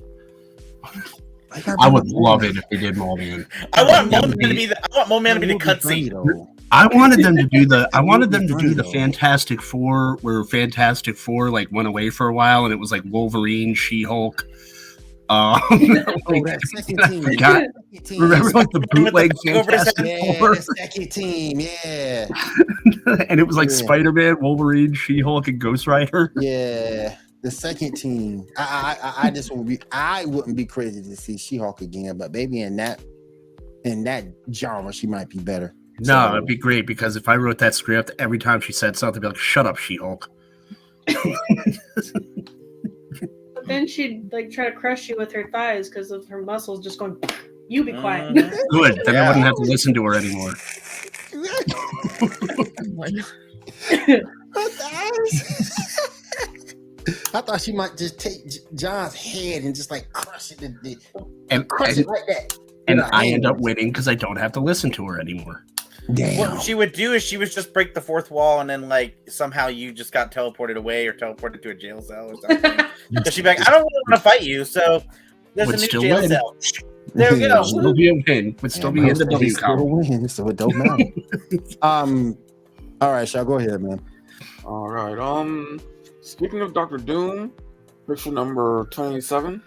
I would love it if they did Mole Man. I want Mole Man to be the cutscene. I wanted them to do the Fantastic Four, where Fantastic Four like went away for a while, and it was like Wolverine, She-Hulk. That second team. Remember like the bootleg Fantastic Four? The second team, yeah. And it was like Spider-Man, Wolverine, She-Hulk, and Ghost Rider. Yeah. The second team. I just wouldn't be crazy to see She-Hulk again, but maybe in that genre she might be better. No, it'd be great because if I wrote that script, every time she said something, I'd be like, "Shut up, She-Hulk." But then she'd like try to crush you with her thighs because of her muscles just going. You be quiet. Good. Then I wouldn't have to listen to her anymore. I thought she might just take John's head and just like crush it and crush it like that. And I end up winning because I don't have to listen to her anymore. Damn. What she would do is she would just break the fourth wall, and then like somehow you just got teleported away or teleported to a jail cell or something. So she'd be like, "I don't really want to fight you, so there's a new jail cell." There we go. Still be a win. Would still be in the W count. So it don't matter. All right, Shah, go ahead, man. All right. Speaking of Doctor Doom, picture number 27.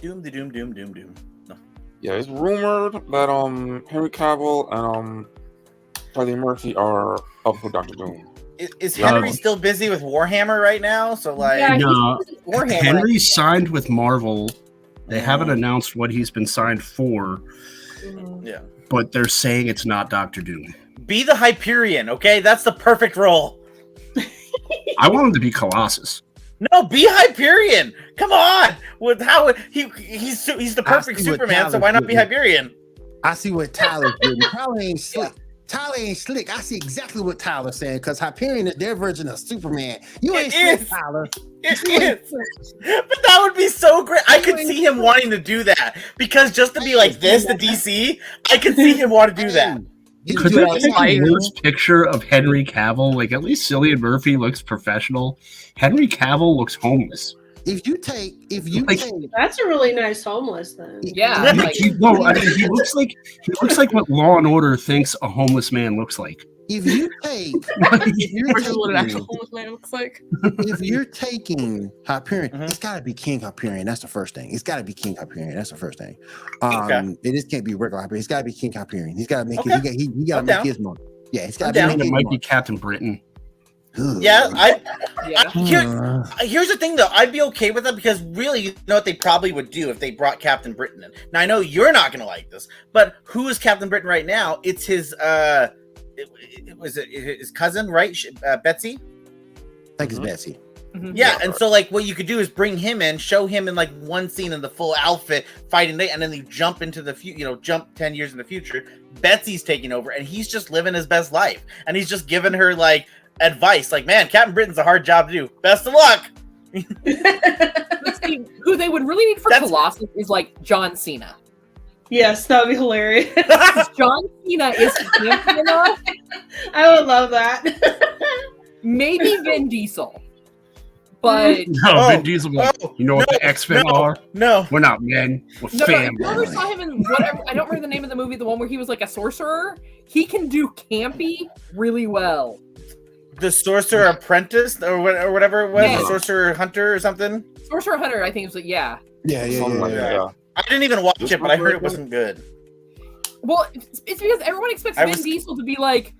Doom. No. Yeah, it's rumored that Henry Cavill and Charlie Murphy are up for Doctor Doom. Is Henry still busy with Warhammer right now? So like, no, Henry signed with Marvel. They haven't announced what he's been signed for. Yeah, but they're saying it's not Doctor Doom. Be the Hyperion, okay? That's the perfect role. I want him to be Colossus. No, be Hyperion. Come on. With how he's the perfect Superman, so why not be Hyperion? I see what Tyler's doing. Tyler ain't slick. Tyler ain't slick. I see exactly what Tyler's saying because Hyperion is their version of Superman. You ain't slick, Tyler. It is. But that would be so great. I could see him wanting to do that because just to be like this, the DC, I could see him want to do that. Could they take a worse picture of Henry Cavill? Like, at least Cillian Murphy looks professional. Henry Cavill looks homeless. If you take, that's a really nice homeless then. Yeah. He looks like what Law and Order thinks a homeless man looks like. If you take, what an actual homeless man looks like. If you're taking Hyperion, it's got to be King Hyperion. That's the first thing. It's got to be King Hyperion. That's the first thing. It just can't be regular Hyperion. It's got to be King Hyperion. He's got to make he got to make his mark. Yeah, it's got to be. It might be Captain Britain. Yeah, here's the thing though. I'd be okay with that because really, you know what they probably would do if they brought Captain Britain in. Now I know you're not gonna like this, but who is Captain Britain right now? It's his his cousin, right? Betsy. I think it's Betsy. Yeah, and so like what you could do is bring him in, show him in like one scene in the full outfit fighting, and then you jump into the jump 10 years in the future. Betsy's taking over, and he's just living his best life, and he's just giving her like advice, like, man, Captain Britain's a hard job to do. Best of luck. Who they would really need for Colossus is like John Cena. Yes, that would be hilarious. John Cena is campy enough. I would love that. Maybe Vin Diesel. But Vin Diesel. You know what the X-Men are? No, we're not men. We're family. You ever saw him in whatever? I don't remember the name of the movie. The one where he was like a sorcerer. He can do campy really well. The Sorcerer Apprentice or whatever it was, the Sorcerer Hunter or something. Sorcerer Hunter, I think it was Yeah. I didn't even watch it, but I heard it wasn't good. Well, it's because everyone expects Vin Diesel to be like,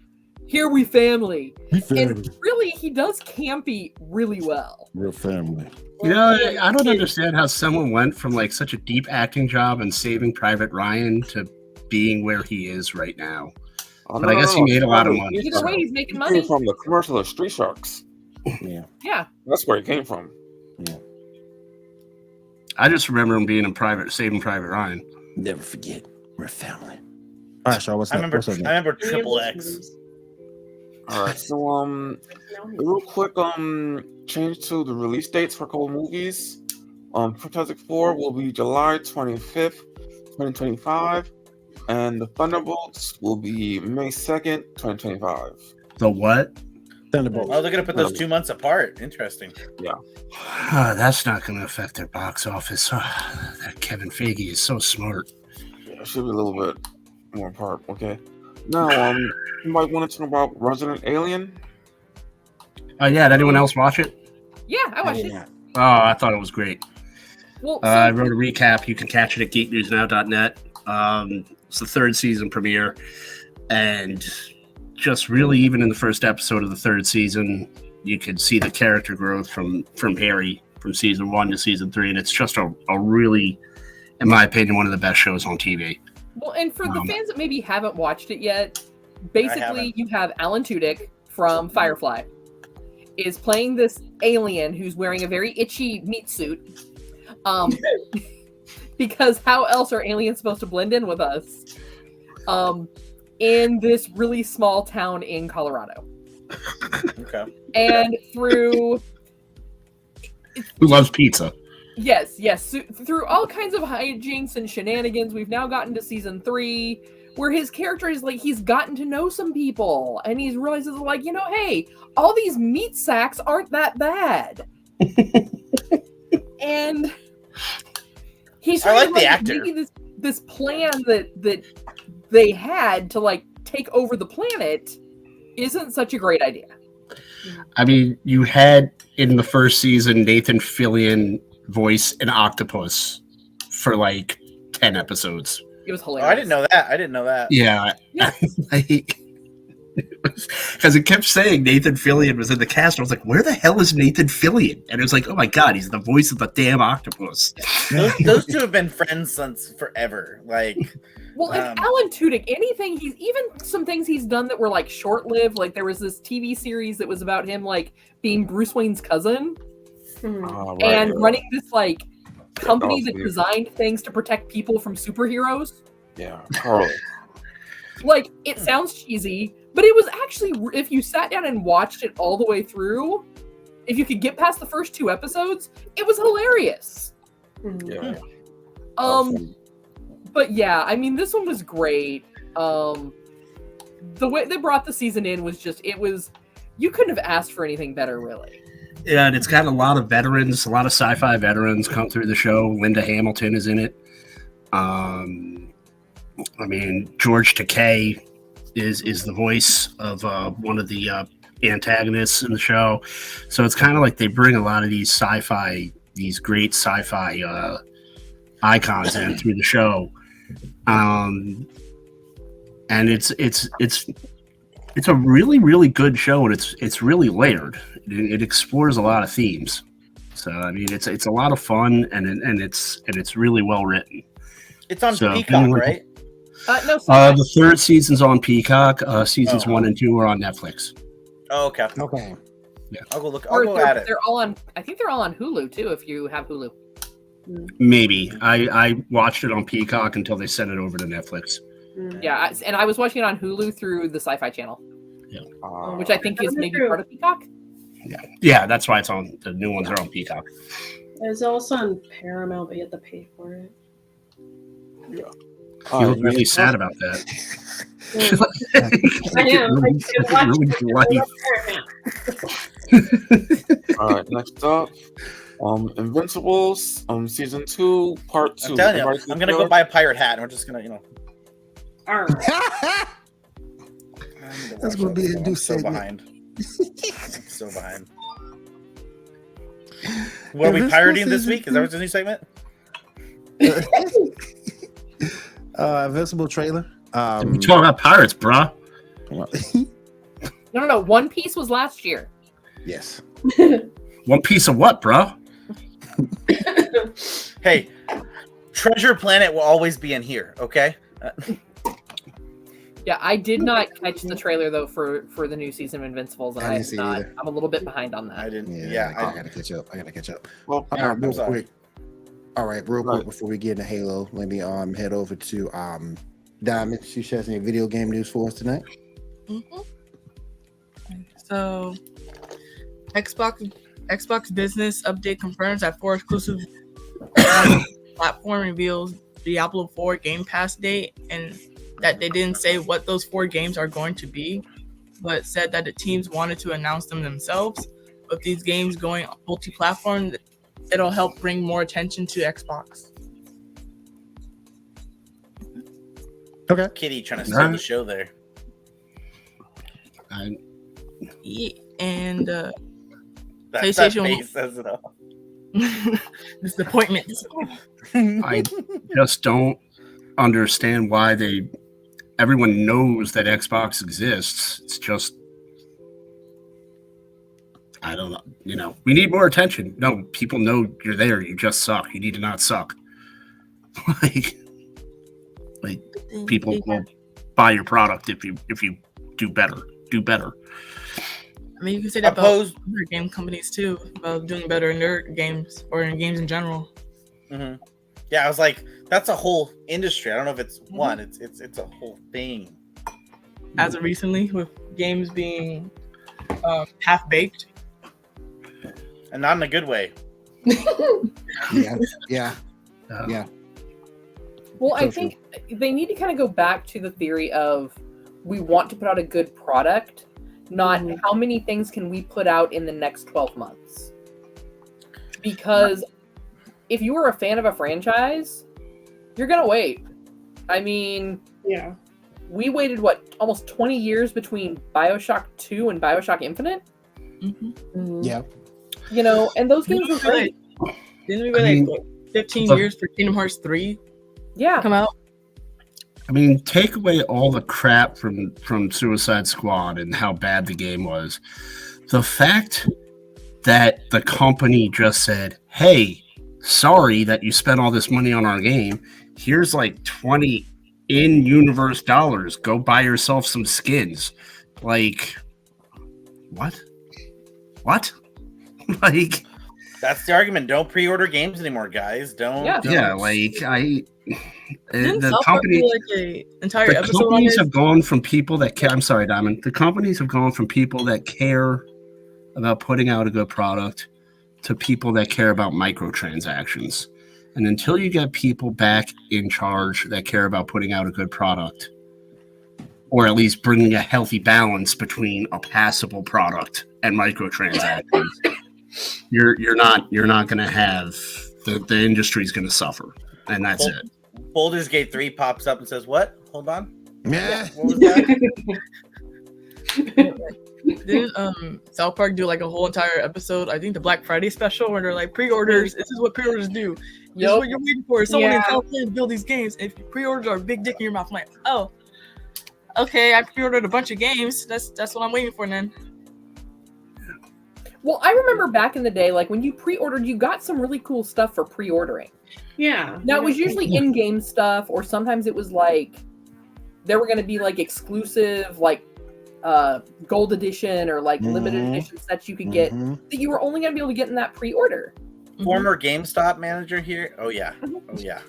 "Here we family," and really, he does campy really well. Real family. You know, I don't understand how someone went from like such a deep acting job and Saving Private Ryan to being where he is right now. But I guess he made a lot of money. Either way, he's making He money. came from the commercial of Street Sharks. Yeah. That's where he came from. Yeah. I just remember him being in Saving Private Ryan. Never forget, we're family. All right, Shaw, what's up? What's up, man? I remember Triple X. All right, so real quick, change to the release dates for a couple movies. Fantastic Four will be July 25th, 2025, and the Thunderbolts will be May 2nd, 2025. The what? Thunderbolts. Oh, they're gonna put those 2 months apart. Interesting. Yeah. That's not going to affect their box office. That Kevin Feige is so smart. Yeah, it should be a little bit more apart. Okay. Now, you might want to talk about Resident Alien. Oh yeah, did anyone else watch it? Yeah, I watched it. Oh, I thought it was great. Well, I wrote a recap. You can catch it at geeknewsnow.net. It's the 3rd season premiere, and just really, even in the first episode of the 3rd season, you could see the character growth from Harry from season 1 to season 3, and it's just a really, in my opinion, one of the best shows on TV. Well, and for the fans that maybe haven't watched it yet, basically you have Alan Tudyk from Firefly is playing this alien who's wearing a very itchy meat suit. Because how else are aliens supposed to blend in with us? In this really small town in Colorado. Okay. And through... Who loves pizza? Yes. So, through all kinds of hijinks and shenanigans, we've now gotten to season 3, where his character is like, he's gotten to know some people, and he realizes, like, hey, all these meat sacks aren't that bad. And he's trying the actor. Maybe this plan that they had to, like, take over the planet isn't such a great idea. I mean, you had in the first season Nathan Fillion voice an octopus for like 10 episodes. It was Oh, hilarious. I didn't know that. Yeah. Because it kept saying Nathan Fillion was in the cast. I was like, where the hell is Nathan Fillion? And it was like, oh my God, he's the voice of the damn octopus. Those two have been friends since forever. Like, well, and Alan Tudyk, even some things he's done that were like short-lived. Like there was this TV series that was about him like being Bruce Wayne's cousin and running this like company that designed things to protect people from superheroes. Yeah, totally. Like, it sounds cheesy, but it was actually, if you sat down and watched it all the way through, if you could get past the first 2 episodes, it was hilarious. Yeah. But yeah, I mean, this one was great. The way they brought the season in was just, you couldn't have asked for anything better, really. Yeah, and it's got a lot of veterans, a lot of sci-fi veterans come through the show. Linda Hamilton is in it. I mean, George Takei is the voice of one of the antagonists in the show. So it's kind of like they bring a lot of these great sci-fi icons in through the show. And it's a really, really good show, and it's really layered. It explores a lot of themes. So I mean, it's a lot of fun, and it's really well written. It's on Peacock, right? No. The 3rd season's on Peacock. Seasons 1 and 2 are on Netflix. Oh, okay. Okay. Yeah. I'll go look. I'll go at it. They're all on. I think they're all on Hulu too. If you have Hulu. Maybe I watched it on Peacock until they sent it over to Netflix. Yeah, and I was watching it on Hulu through the Sci-Fi Channel. Yeah. Which I think is maybe part of Peacock. Yeah, that's why it's on. The new ones are on Peacock. It's also on Paramount, but you have to pay for it. Yeah. You look really sad about that. I am. All right, next up, Invincibles, season 2, part 2. I'm telling you, I'm gonna go buy a pirate hat, and we're just gonna, All right. That's gonna be a new segment. I'm so behind. What are we pirating this week? Is that what's the new segment? Invincible trailer. We're talking about pirates, brah. No. One Piece was last year. Yes. One piece of what, brah? Hey, Treasure Planet will always be in here, okay? Yeah, I did not catch the trailer though for the new season of Invincibles, and I didn't see it either. I'm a little bit behind on that. I didn't. Yeah, I gotta catch up. Well, All right, real quick. All right, real Right. quick before we get into Halo, let me head over to Diamond, she has any video game news for us tonight? Mm-hmm. So, Xbox Business Update confirms that 4 exclusive platform reveals Diablo 4 Game Pass date, and that they didn't say what those 4 games are going to be, but said that the teams wanted to announce them themselves. With these games going multi-platform, it'll help bring more attention to Xbox. Okay. Kitty trying to steal the show there. And PlayStation face says it all. Disappointment. I just don't understand why everyone knows that Xbox exists. It's just, I don't know. You know, we need more attention. No, people know you're there. You just suck. You need to not suck. like people will buy your product if you do better. Do better. I mean, you can say that about other game companies too, about doing better in their games or in games in general. Mm-hmm. Yeah, I was like, that's a whole industry. I don't know if it's one. It's a whole thing. As of recently, with games being half baked, and not in a good way. Yeah. Well, I think they need to kind of go back to the theory of we want to put out a good product, not how many things can we put out in the next 12 months. Because if you were a fan of a franchise, you're going to wait. I mean, yeah, we waited, almost 20 years between BioShock 2 and BioShock Infinite? Mm-hmm. Yeah. You know, and those games were great. Didn't we wait 15 years for Kingdom Hearts 3 to come out? I mean, take away all the crap from Suicide Squad and how bad the game was. The fact that the company just said, hey, sorry that you spent all this money on our game. Here's like 20 in-universe dollars. Go buy yourself some skins. Like, what? Like, that's the argument. Don't pre-order games anymore, guys. Don't. The companies have gone from people that care. I'm sorry, Diamond. The companies have gone from people that care about putting out a good product to people that care about microtransactions. And until you get people back in charge that care about putting out a good product, or at least bringing a healthy balance between a passable product and microtransactions, you're not going to have the industry's going to suffer, and that's it. Baldur's Gate 3 pops up and says, "What? Hold on." Yeah. What was that? Didn't South Park do like a whole entire episode? I think the Black Friday special, where they're like, pre-orders. This is what pre-orders do. This is what you're waiting for. Someone in California to build these games. If pre-orders are a big dick in your mouth, I'm like, oh, okay. I pre-ordered a bunch of games. That's what I'm waiting for then. Well, I remember back in the day, like when you pre-ordered, you got some really cool stuff for pre-ordering. Yeah. Now it was usually in-game stuff, or sometimes it was like there were going to be like exclusive, like gold edition or like limited edition sets you could get that you were only going to be able to get in that pre-order. Former GameStop manager here. Oh yeah. Yeah.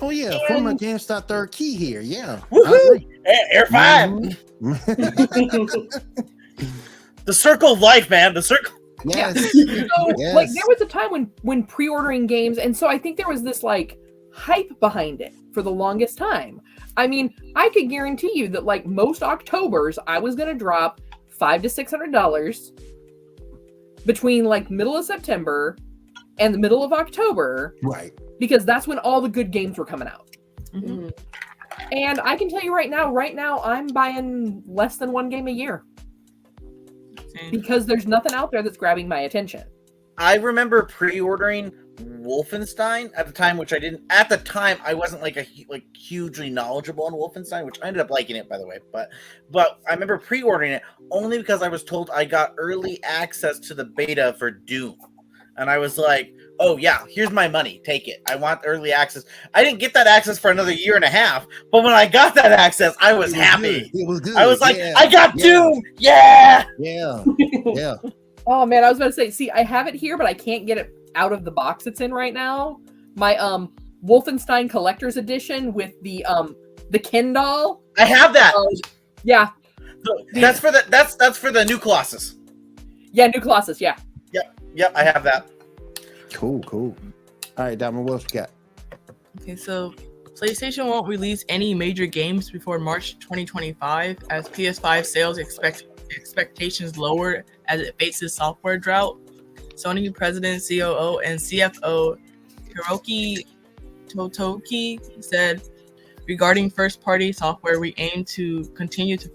Oh yeah. And former GameStop third key here. Yeah. Woohoo! Air 5. The circle of life, man. The circle. Yes. So, like, there was a time when pre-ordering games, and so I think there was this like hype behind it for the longest time. I mean, I could guarantee you that like most Octobers, I was gonna drop $500 to $600 between like middle of September and the middle of October, right? Because that's when all the good games were coming out. Mm-hmm. And I can tell you right now, I'm buying less than one game a year. Because there's nothing out there that's grabbing my attention. I remember pre-ordering Wolfenstein at the time, which I didn't. At the time, I wasn't like hugely knowledgeable on Wolfenstein, which I ended up liking it, by the way. But I remember pre-ordering it only because I was told I got early access to the beta for Doom, and I was like, "Oh yeah, here's my money, take it. I want early access." I didn't get that access for another year and a half, but when I got that access, I was happy. It was good. I was like, "I got Doom, yeah." Oh man, I was about to say, see, I have it here, but I can't get it out of the box it's in right now. My Wolfenstein Collector's Edition with the the Ken doll. I have that. Yeah. That's for the new Colossus. Yeah, new Colossus. Yeah. Yep, I have that. Cool. All right, Diamond, what else you got? Okay, so PlayStation won't release any major games before March 2025 as PS5 sales expectations lower as it faces software drought. Sony President, COO, and CFO Hiroki Totoki said, regarding first-party software, we aim to continue to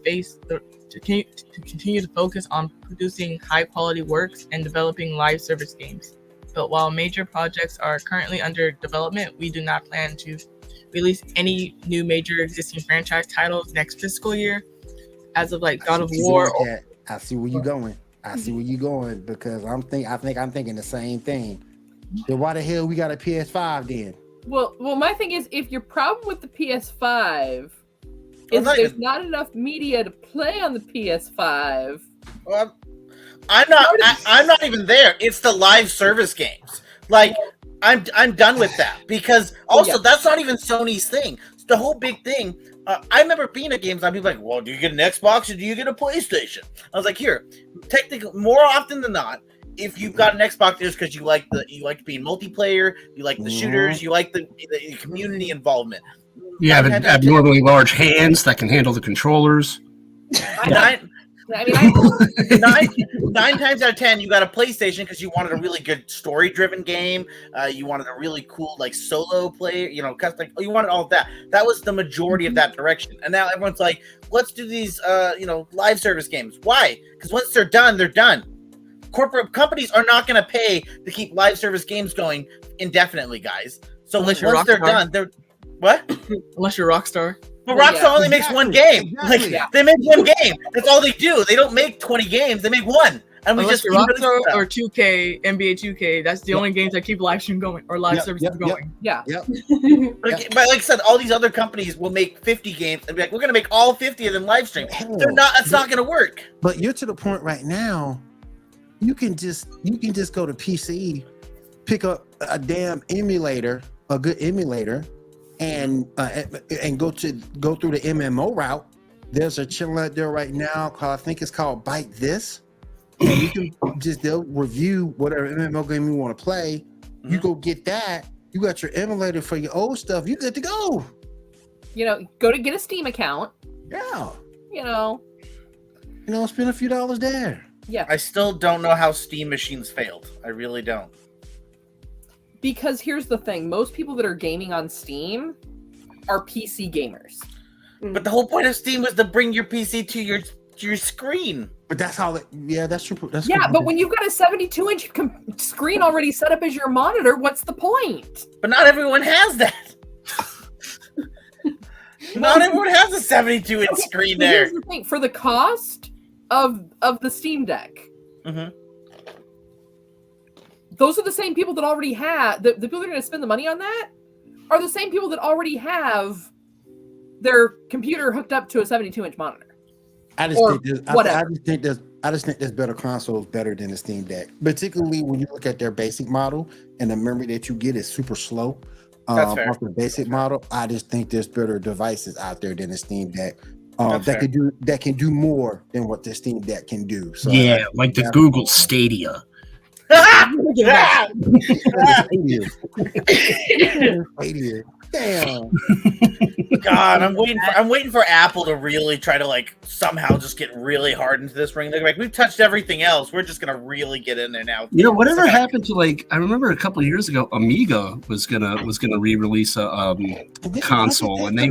focus on producing high-quality works and developing live service games. But while major projects are currently under development, we do not plan to release any new major existing franchise titles next fiscal year. As of like God of War. I see where you're going. Because I think I'm thinking the same thing. Then why the hell we got a PS5 then? Well, my thing is, if your problem with the PS5 is there's not enough media to play on the PS5. Well, I'm not even there. It's the live service games. Like, I'm done with that because also that's not even Sony's thing. It's the whole big thing. I remember being at games and people like, well, do you get an Xbox or do you get a PlayStation? I was like, here, technically, more often than not, if you've got an Xbox, it's because you like being multiplayer, you like the shooters, you like the community involvement. You have abnormally large hands that can handle the controllers. Nine times out of 10, you got a PlayStation because you wanted a really good story-driven game. You wanted a really cool like solo play. You wanted all of that. That was the majority of that direction. And now everyone's like, let's do these live service games. Why? Because once they're done, they're done. Corporate companies are not going to pay to keep live service games going indefinitely, guys. So once they're done, they're what? Unless you're Rockstar. But Rockstar only makes one game. They make one game. That's all they do. They don't make 20 games. They make one. And we Unless you're Rockstar or 2K, NBA 2K. That's the only games that keep live stream going or live services going. Yeah. Yep. But like I said, all these other companies will make 50 games and be like, we're going to make all 50 of them live stream. They're not. It's not going to work. But you're to the point right now. You can just go to PC, pick up a damn emulator, a good emulator. And go through the MMO route. There's a channel out there right now called, I think it's called Bite This. And you can they'll review whatever MMO game you want to play. You go get that. You got your emulator for your old stuff. You good to go. Go to get a Steam account. Yeah. Spend a few dollars there. Yeah. I still don't know how Steam machines failed. I really don't. Because here's the thing, most people that are gaming on Steam are PC gamers. But the whole point of Steam was to bring your PC to your screen. But that's how that's true. But when you've got a 72-inch screen already set up as your monitor, what's the point? But not everyone has that. Not everyone has a 72-inch screen there. Here's the thing, for the cost of the Steam Deck, those are the same people that already have the people that are going to spend the money on that are the same people that already have their computer hooked up to a 72-inch monitor. I just think there's better consoles better than the Steam Deck, particularly when you look at their basic model and the memory that you get is super slow. Off the basic model, I just think there's better devices out there than the Steam Deck that can do more than what the Steam Deck can do. So like the Google Stadia. Damn. God, I'm waiting for Apple to really try to somehow just get really hard into this ring. They're like, we've touched everything else. We're just gonna really get in there now. Whatever happened to I remember a couple of years ago, Amiga was gonna re-release a console, and they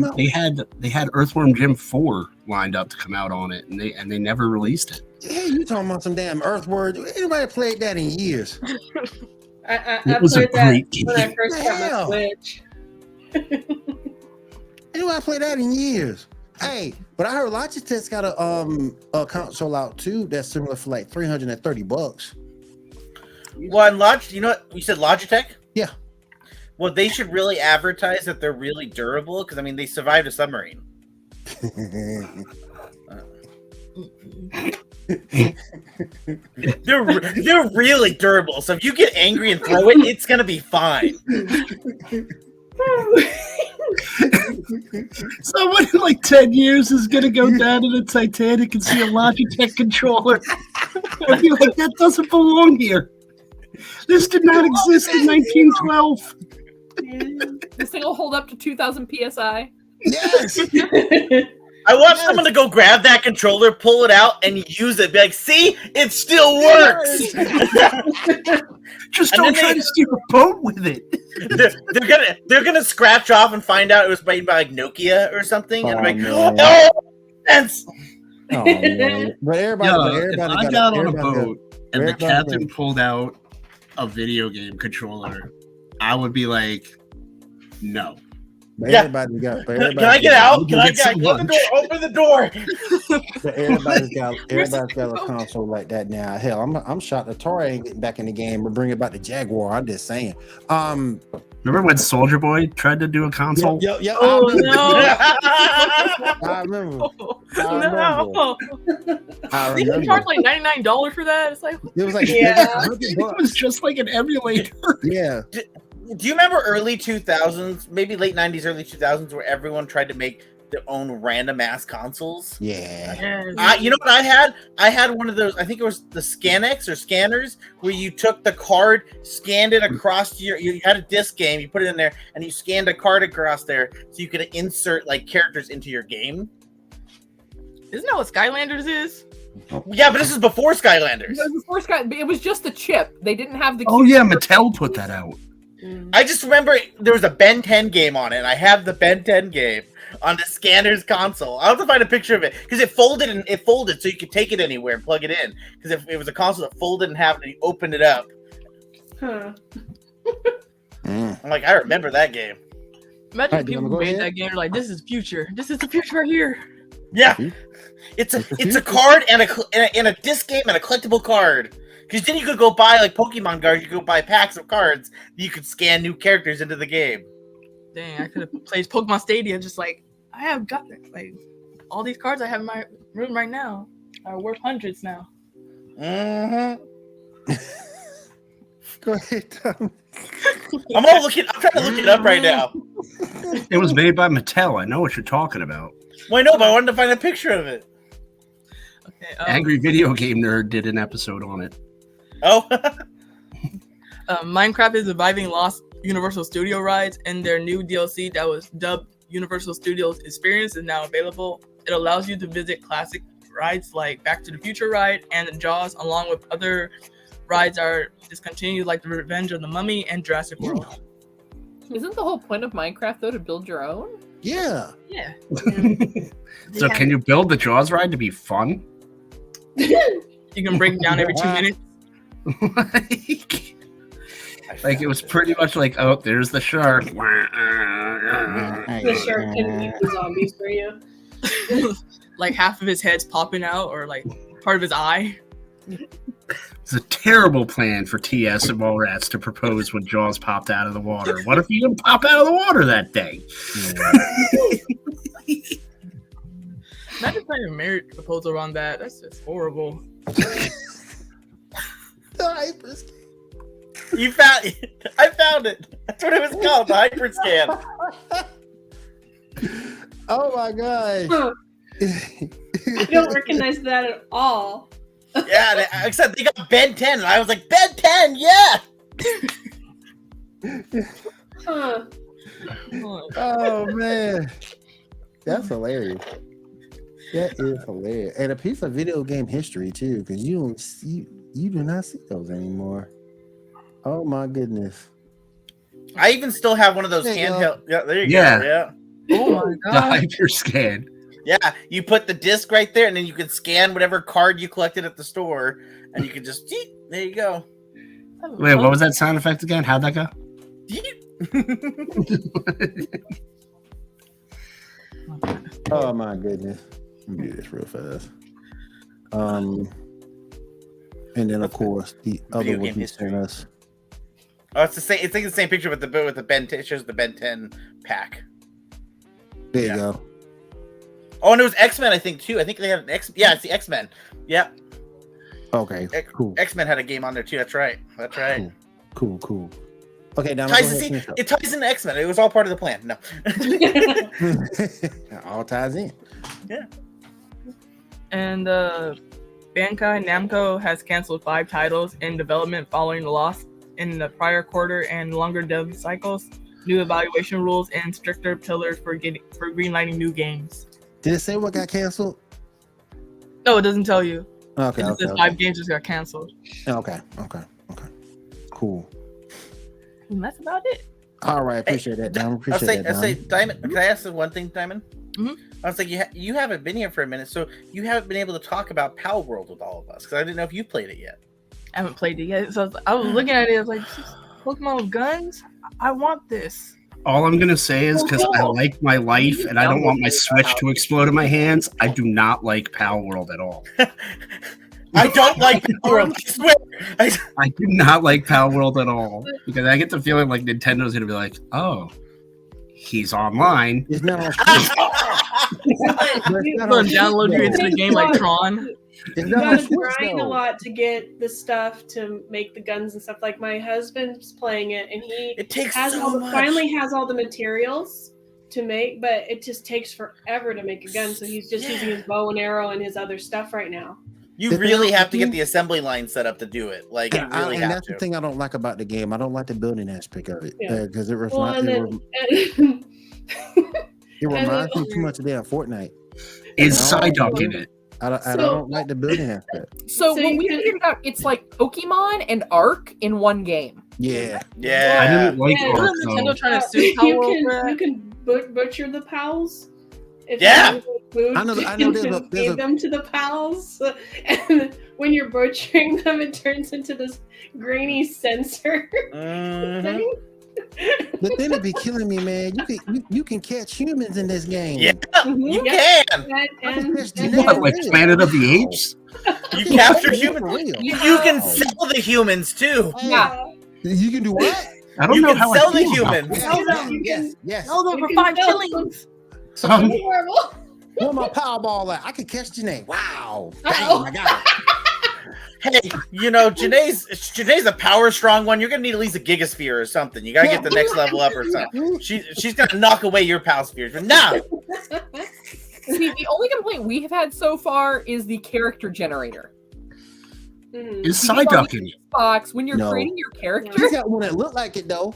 had Earthworm Jim 4 lined up to come out on it, and they never released it. Yeah, you talking about some damn Earthworm? Anybody played that in years? I played that when I first got my Switch. Anybody played that in years? Hey, but I heard Logitech's got a console out too that's similar for $330. Well, and you know what? You said Logitech? Yeah. Well, they should really advertise that they're really durable because they survived a submarine. They're really durable. So if you get angry and throw it, it's gonna be fine. Someone in like 10 years is gonna go down to the Titanic and see a Logitech controller. I'd be like, that doesn't belong here. This did not exist in 1912. This thing will hold up to 2,000 psi. Yes. I want someone to go grab that controller, pull it out, and use it. Be like, see, it still works. Just don't try to steer a boat with it. They're gonna scratch off and find out it was made by like Nokia or something, and I'm like, man. oh, sense. Oh, man. But everybody, If I got on a boat and the captain pulled out a video game controller, I would be like, no. Can I get out? Can I get open the door? Everybody's got a console like that now. Hell, I'm shocked Atari ain't getting back in the game or bringing back the Jaguar. I'm just saying. Remember when Soldier Boy tried to do a console? Yeah. Oh no! I remember. They can charge like $99 for that. It's like It was like It was just like an emulator. Yeah. Do you remember early 2000s, maybe late 90s, early 2000s, where everyone tried to make their own random ass consoles? Yeah. You know what I had? I had one of those. I think it was the Scanex or scanners, where you took the card, scanned it across to you had a disc game, you put it in there, and you scanned a card across there, so you could insert like characters into your game. Isn't that what Skylanders is? Yeah, but this is before Skylanders. It was just the chip. They didn't have the. Oh yeah, Mattel put that out. I just remember there was a Ben 10 game on it, and I have the Ben 10 game on the Scanners console. I'll have to find a picture of it because it folded so you could take it anywhere and plug it in. Because if it was a console that folded and have it, and you opened it up. Huh. I'm like, I remember that game. Imagine people who made that game are like, "This is future. This is the future right here." Yeah, it's a card and a disc game and a collectible card. Because then you could go buy like Pokemon cards, you could go buy packs of cards. You could scan new characters into the game. Dang, I could have played Pokemon Stadium. Just like I have got like all these cards I have in my room right now are worth hundreds now. Mm-hmm. Go ahead, Tom. I'm trying to look it up right now. It was made by Mattel. I know what you're talking about. Well, I know, but I wanted to find a picture of it. Okay, Angry Video Game Nerd did an episode on it. Oh. Minecraft is reviving lost Universal Studio rides, and their new DLC that was dubbed Universal Studios Experience is now available. It allows you to visit classic rides like Back to the Future ride and Jaws, along with other rides are discontinued like the Revenge of the Mummy and Jurassic World. Isn't the whole point of Minecraft though to build your own? Yeah. Yeah. So can you build the Jaws ride to be fun? You can break down every 2 minutes. like it was pretty much like, oh, there's the shark. The shark can eat the zombies for you. Like half of his head's popping out, or like part of his eye. It's a terrible plan for TS and Mallrats to propose when Jaws popped out of the water. What if you didn't pop out of the water that day? Imagine playing a marriage proposal on that. That's just horrible. You found it. I found it. That's what it was called, the Hyperscan. Oh my gosh. I don't recognize that at all. Yeah, except they got Ben 10, and I was like, Ben 10, yeah! Huh. Oh man. That's hilarious. That is hilarious. And a piece of video game history too, because you do not see those anymore. Oh my goodness. I even still have one of those handheld. Yeah, there you go. Yeah. Oh my god. The Hyperscan. Yeah, you put the disc right there, and then you can scan whatever card you collected at the store, and you can just, there you go. Wait, what was that sound effect again? How'd that go? Oh my goodness. Let me do this real fast. And then of course the other one he sent us. Oh, it's the same. It's like the same picture with the Ben 10. It shows the Ben 10 pack. There you go. Oh, and it was X-Men, I think, too. I think they had an X. Yeah, it's the X-Men. Yep. Okay. Cool. X-Men had a game on there too. That's right. That's right. Cool. Okay, now it ties into X-Men. It was all part of the plan. No. It all ties in. Yeah. And Bandai Namco has canceled 5 titles in development following the loss in the prior quarter and longer dev cycles, new evaluation rules, and stricter pillars for greenlighting new games. Did it say what got canceled? No, it doesn't tell you. Okay. It says 5 games just got canceled. Okay. Cool. And that's about it. All right, appreciate that, Diamond. I say, Diamond. Can I ask one thing, Diamond? Mm-hmm. I was like, you haven't been here for a minute, so you haven't been able to talk about Pal World with all of us because I didn't know if you played it yet. I haven't played it yet, so I was looking at it. I was like, Pokemon with guns? I want this. All I'm gonna say is because I like my life and I don't want my Switch to explode in my hands, I do not like Pal World at all. I don't like Pal World. I swear. I do not like Pal World at all because I get the feeling like Nintendo's gonna be like, oh, he's online. It's not on download you into the game like Tron. It's You not on gotta Switch, grind though. a lot to get the stuff to make the guns and stuff. Like my husband's playing it, and he It takes has so much. finally has all the materials to make, but it just takes forever to make a gun. So he's just using his bow and arrow and his other stuff right now. You really have to get the assembly line set up to do it. Like, you really And have that's to. the thing I don't like about the game. I don't like the building aspect of it Yeah. because it Well, reminds me too much of damn Fortnite. Is Psyduck in it? I don't like the building aspect. So So when you we can- figured it out, it's like Pokemon and Ark in one game. Yeah. I Yeah. didn't like Yeah, Ark, Wasn't though. Nintendo trying to sue Pal World for you that? can butcher the pals. If Yeah. you have food, I know you there's can a- feed them to the pals, and when you're butchering them, it turns into this grainy sensor Mhm. thing. The thing that be killing me, man, you can catch humans in this game. Yeah, Mhm. you Yep. can. And What, like Planet of the Apes? You capture humans. For real. You can sell the humans too. Yeah. You can do what? I don't You know can how sell I the feel about humans. Sell them. You can Yes. Sell them You for can 5 sell shillings. Um, horrible. Where my Powerball at? I can catch Jenae. Wow. Uh-oh. Bam, I got it. Hey, Jenae's a power strong one. You're gonna need at least a gigasphere or something. You gotta get the next level up or something. She's gonna knock away your power spheres. But no, See, the only complaint we have had so far is the character generator. Mhm. is Psyduck in it? Box when you're No. creating your character. He's got one that look like it though.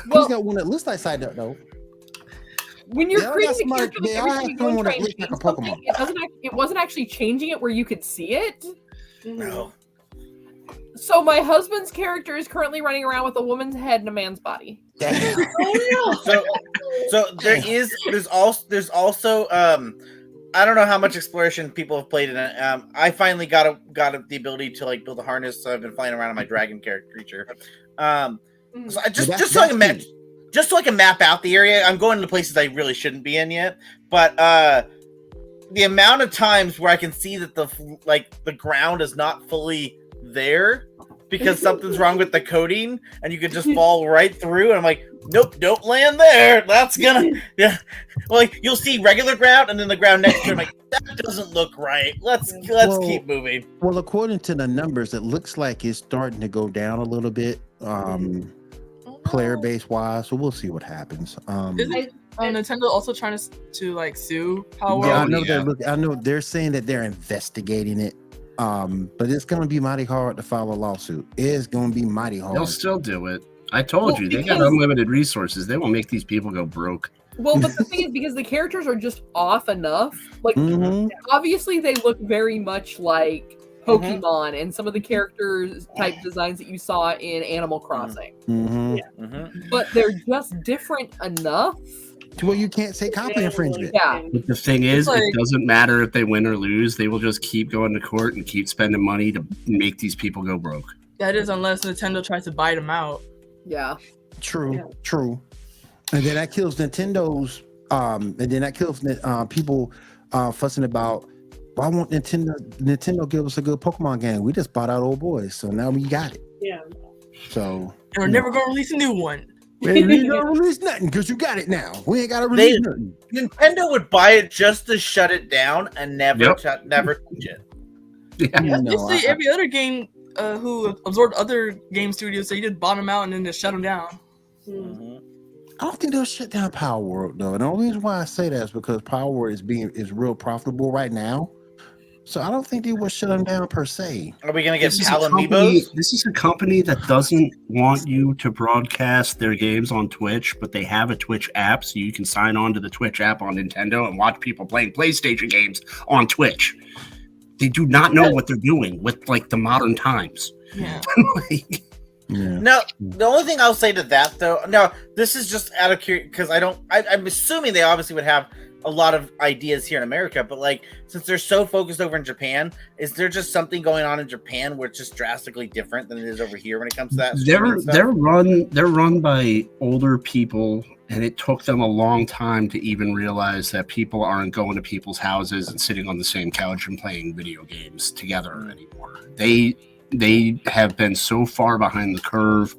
Well, He's got one that looks like Psyduck though. when you're They all creating got the character, somebody- they all every time have you go and someone try that and looks like change a something, Pokemon. it wasn't actually changing it where you could see it. Mhm. no. So my husband's character is currently running around with a woman's head and a man's body. Damn. Oh So there's also I don't know how much exploration people have played in it. I finally got the ability to like build a harness, so I've been flying around on my dragon creature. no. So I just That's- so I can map, that's just so I can map out the area. I'm going to places I really shouldn't be in yet, but the amount of times where I can see that the ground is not fully there because something's wrong with the coding, and you could just fall right through. And I'm like, nope, don't land there. That's gonna Like you'll see regular ground, and then the ground next to it. I'm like, that doesn't look right. Let's Well, keep moving. Well, according to the numbers, it looks like it's starting to go down a little bit, player base wise. So we'll see what happens. Isn't Nintendo also trying to like sue Pal World? Yeah, I know yeah. I know they're saying that they're investigating it. But it's gonna be mighty hard to file a lawsuit. It's gonna be mighty hard. They'll still do it. I told Well, you, they got because- unlimited resources. They will make these people go broke. Well, but the thing is, because the characters are just off enough. Like, Mhm. obviously, they look very much like Pokemon and some of the characters type designs that you saw in Animal Crossing. Mhm. Mhm. But they're just different enough. To where you can't say copy infringement. Yeah. But the thing is, like- it doesn't matter if they win or lose. They will just keep going to court and keep spending money to make these people go broke. That is, unless Nintendo tries to buy them out. Yeah. True, Yeah. true. And then that kills Nintendo's people fussing about why won't Nintendo give us a good Pokemon game? We just bought out Old Boys, so now we got it. Yeah. So And we're never gonna release a new one. we ain't gonna release nothing because you got it now. We ain't gotta release nothing. Nintendo would buy it just to shut it down and never Yep. touch it. Yeah. No, Basically, every other game who absorbed other game studios, so you just bought them out and then just shut them down. Mhm. I don't think they'll shut down Power World though. And the only reason why I say that is because Power World is real profitable right now. So I don't think they will shut them down per se. Are we gonna get This Pal is a company that Oh, doesn't want you to broadcast their games on Twitch, but they have a Twitch app, so you can sign on to the Twitch app on Nintendo and watch people playing PlayStation games on Twitch. They do not know what they're doing with like the modern times. Yeah. Like, Yeah. No, the only thing I'll say to that though, no, this is just out of curiosity because I'm assuming they obviously would have a lot of ideas here in America, but like since they're so focused over in Japan, is there just something going on in Japan where it's just drastically different than it is over here when it comes to that? they're run by older people, and it took them a long time to even realize that people aren't going to people's houses and sitting on the same couch and playing video games together anymore. They have been so far behind the curve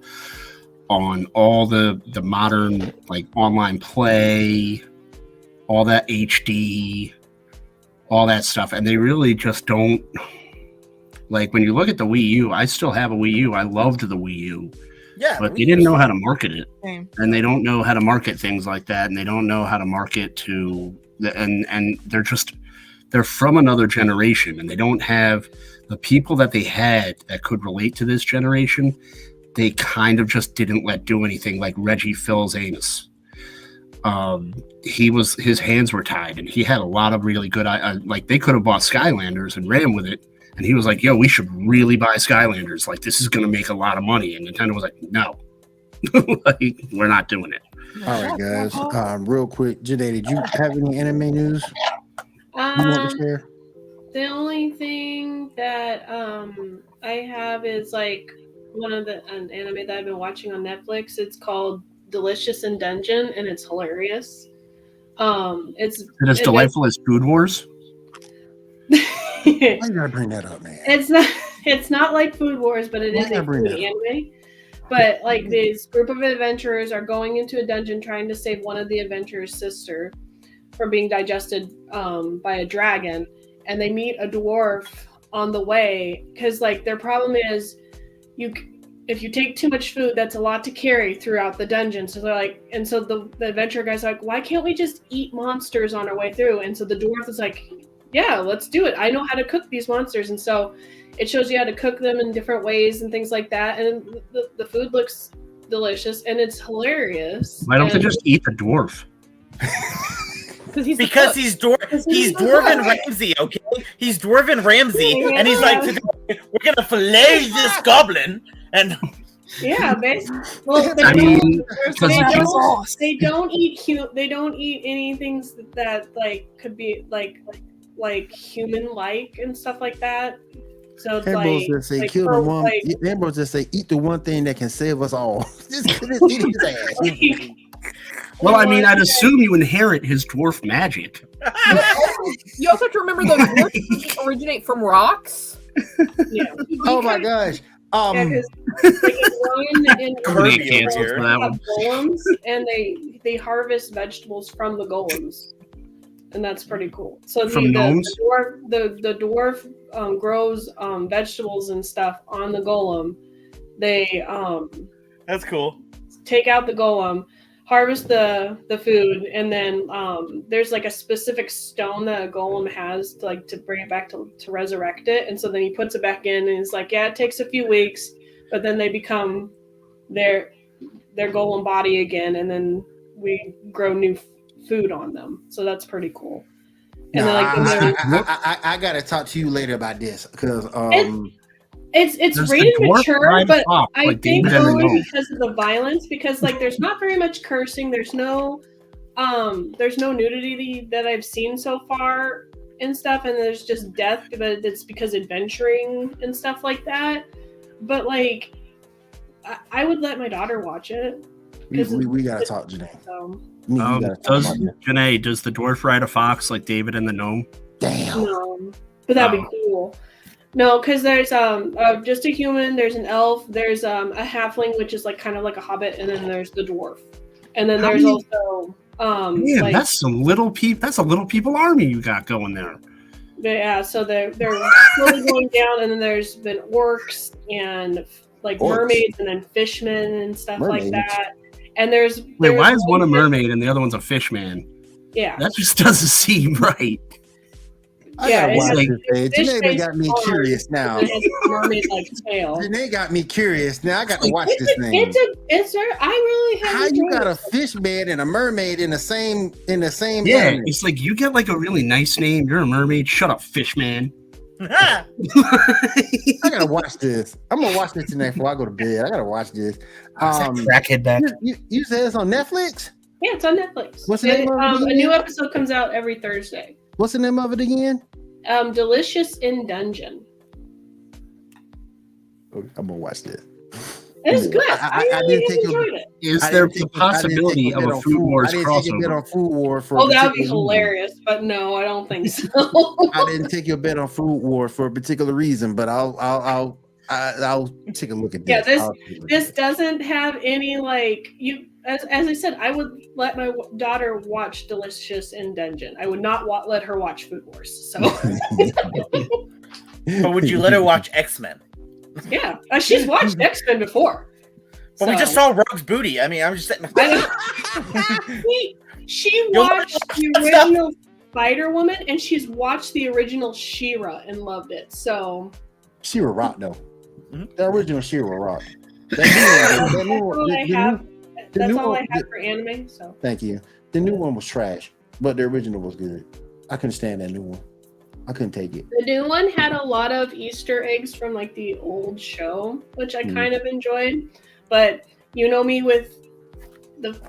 on all the modern like online play, all that HD, all that stuff, and they really just don't like. When you look at the Wii U, I still have a Wii U. I loved the Wii U, Yeah, but they didn't know how to market it, Same. and they don't know how to market things like that, and they don't know how to market to the and they're from another generation, and they don't have the people that they had that could relate to this generation. They kind of just didn't let do anything, like Reggie Fils-Aimé. His hands were tied, and he had a lot of really good like they could have bought Skylanders and ran with it, and he was like, yo, we should really buy Skylanders, like this is going to make a lot of money, and Nintendo was like, no. Like, we're not doing it. All right, guys. Real quick, Jenae, did you have any anime news you want to share? The only thing that I have is like one of an anime that I've been watching on Netflix. It's called Delicious in Dungeon, and it's hilarious. It's as delightful as Food Wars. Why you gotta bring that up, man? It's not like Food Wars, but it is a food anime. But like this group of adventurers are going into a dungeon trying to save one of the adventurer's sister from being digested by a dragon, and they meet a dwarf on the way because like their problem is if you take too much food, that's a lot to carry throughout the dungeon. So they're like, and so the adventure guy's like, why can't we just eat monsters on our way through? And so the dwarf is like, yeah, let's do it. I know how to cook these monsters. And so it shows you how to cook them in different ways and things like that. And the food looks delicious and it's hilarious. Why don't they just eat the dwarf? Because he's Dwarven Ramsey, okay? He's Dwarven Ramsey, and he's like, today we're gonna fillet this goblin, and yeah, basically. Well, they don't eat anything that like could be like human-like and stuff like that. So it's Ambrose just say, kill the one. Ambrose just say, eat the one thing that can save us all. Just eat his ass. Well, I mean, I'd assume you inherit his dwarf magic. You also have to remember those dwarfs originate from rocks. Yeah. Oh my gosh. Like golems, and they harvest vegetables from the golems, and that's pretty cool. So the dwarf grows vegetables and stuff on the golem. They that's cool. Take out the golem, harvest the food, and then there's like a specific stone that a golem has to bring it back to resurrect it, and so then he puts it back in, and it's like, yeah, it takes a few weeks, but then they become their golem body again, and then we grow new food on them. So that's pretty cool. And I gotta talk to you later about this because it's rated mature, but I think only because of the violence. Because like, there's not very much cursing. There's no nudity that I've seen so far and stuff, and there's just death, but it's because adventuring and stuff like that. But like, I would let my daughter watch it. We gotta talk, Jenae. So. Jenae, does the dwarf ride a fox like David and the gnome? Damn. No, but that'd be cool. No, because there's just a human, there's an elf, there's a halfling, which is like kind of like a hobbit, and then there's the dwarf, and then there's also that's a little people army you got going there. Yeah, so they're slowly going down, and then there's been orcs and like mermaids, and then fishmen and stuff like that. And there's why is one a mermaid and the other one's a fish man? Yeah, that just doesn't seem right. I gotta watch this. Jenae got me curious now. Mermaid-like tail. Jenae got me curious. Now I got to watch this thing. I really have. How you got a fish man and a mermaid in the same? Yeah, anime? It's like you get like a really nice name. You're a mermaid. Shut up, fish man. I gotta watch this. I'm gonna watch this tonight before I go to bed. I gotta watch this. Crackhead back. You said it's on Netflix? Yeah, it's on Netflix. What's the name of it? A new episode comes out every Thursday. What's the name of it again? Delicious in Dungeon. I'm gonna watch this. It's good. I didn't take it. Is there the possibility of a Food Wars crossover? On Food War for that would be hilarious, but no, I don't think so. I didn't take your bet on Food War for a particular reason, but I'll take a look at this. Yeah, this doesn't have any like you. As I said, I would let my daughter watch Delicious in Dungeon. I would not let her watch Food Wars. So, but would you let her watch X-Men? Yeah, she's watched X-Men before. But we just saw Rogue's booty. I mean, I'm just saying. She watched the original Spider-Woman, and she's watched the original She-Ra and loved it. So She-Ra rock though. Mm-hmm. The original She-Ra rock. That's all I have for anime. So thank you. The new one was trash, but the original was good. I couldn't stand that new one. I couldn't take it. The new one had a lot of Easter eggs from like the old show, which I kind of enjoyed. But you know me with the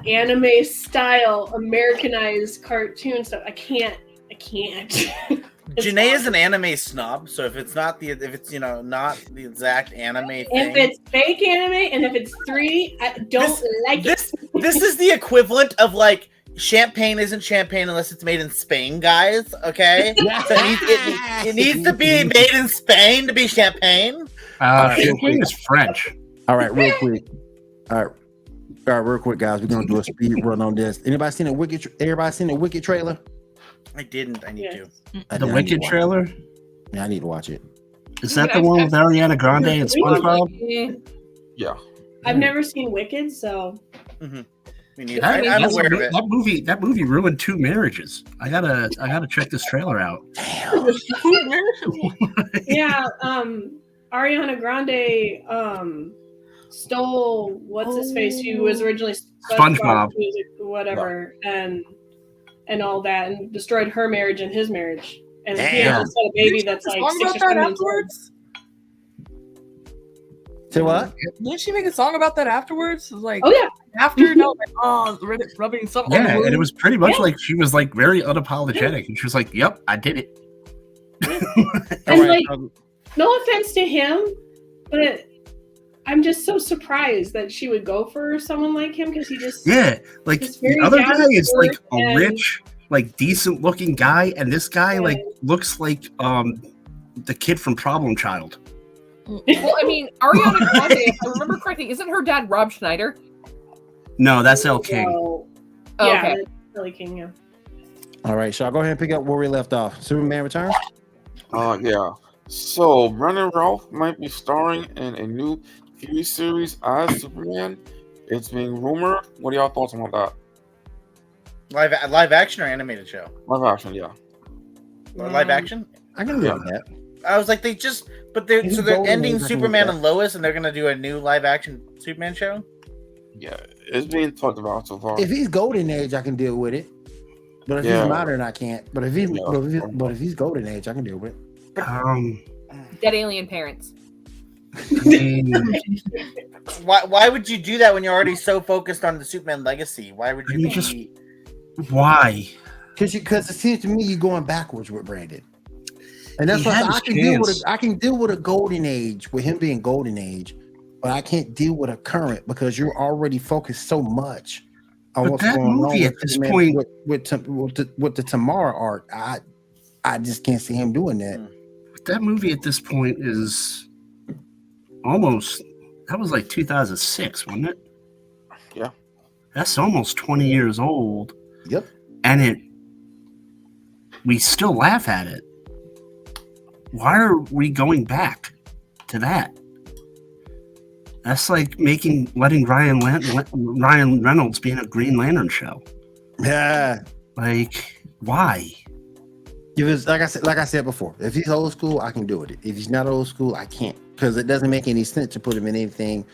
anime style Americanized cartoon stuff. I can't. Jenae is an anime snob, so if it's not the exact anime thing, if it's fake anime and if it's 3, I don't like it. This is the equivalent of like champagne isn't champagne unless it's made in Spain, guys. Okay, so it needs to be made in Spain to be champagne. Champagne is French. All right, real quick. All right, real quick, guys. We're gonna do a speed run on this. Everybody seen the Wicked trailer? I didn't. I need to. The Wicked trailer? Yeah, I need to watch it. Is that the one with Ariana Grande and SpongeBob? Yeah. I've never seen Wicked, so. Mm-hmm. I'm aware of it. That movie ruined 2 marriages. I gotta check this trailer out. Yeah. Ariana Grande stole what's his face, who was originally SpongeBob music, whatever, and all that, and destroyed her marriage and his marriage. And he also had a baby that's like 6 or 7 months old. Say what? Didn't she make a song about that afterwards? It was like, oh yeah, after rubbing something. Yeah, and it was pretty much like she was like very unapologetic, and she was like, "Yep, I did it." And like, no offense to him, but I'm just so surprised that she would go for someone like him because he just like the other guy is like a rich, like decent looking guy, and this guy like looks like the kid from Problem Child. Well, I mean, Ariana Grande, if I remember correctly, isn't her dad Rob Schneider? No, that's El King. Okay, L. King. Yeah. All right, Shah, go ahead and pick up where we left off. Superman Returns. Yeah. So Brandon Routh might be starring in a new TV series as Superman. It's being rumored. What are y'all thoughts about that? Live action or animated show? Live action, yeah. Live action? I can do that. I was like, they're ending Superman and Lois, and they're gonna do a new live action Superman show. Yeah, it's being talked about so far. If he's Golden Age, I can deal with it. But if he's modern, I can't. But if he's Golden Age, I can deal with it. Dead alien parents. Why would you do that when you're already so focused on the Superman legacy? Why would you? Why? Because it seems to me you're going backwards with Brandon. And that's why I can deal with a Golden Age, with him being Golden Age, but I can't deal with a current because you're already focused so much on what's going on at this point with the Tamara arc. I just can't see him doing that. That movie at this point is almost, that was like 2006, wasn't it? Yeah. That's almost 20 years old. Yep. And we still laugh at it. Why are we going back to that? That's like letting Ryan Reynolds be in a Green Lantern show. Yeah. Like, why? Like I said before, if he's old school, I can do it. If he's not old school, I can't, because it doesn't make any sense to put him in anything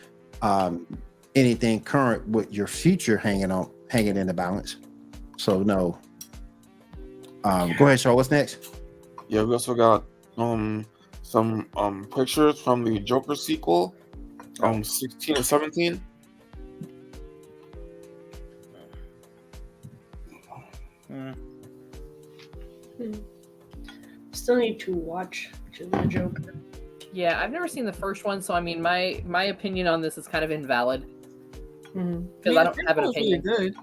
current with your future hanging in the balance. So no. Go ahead, Shah. What's next? Yeah, we also got some pictures from the Joker sequel, 16 and 17. Still need to watch the Joker. Yeah, I've never seen the first one, so I mean, my opinion on this is kind of invalid because I don't have an opinion. Really good.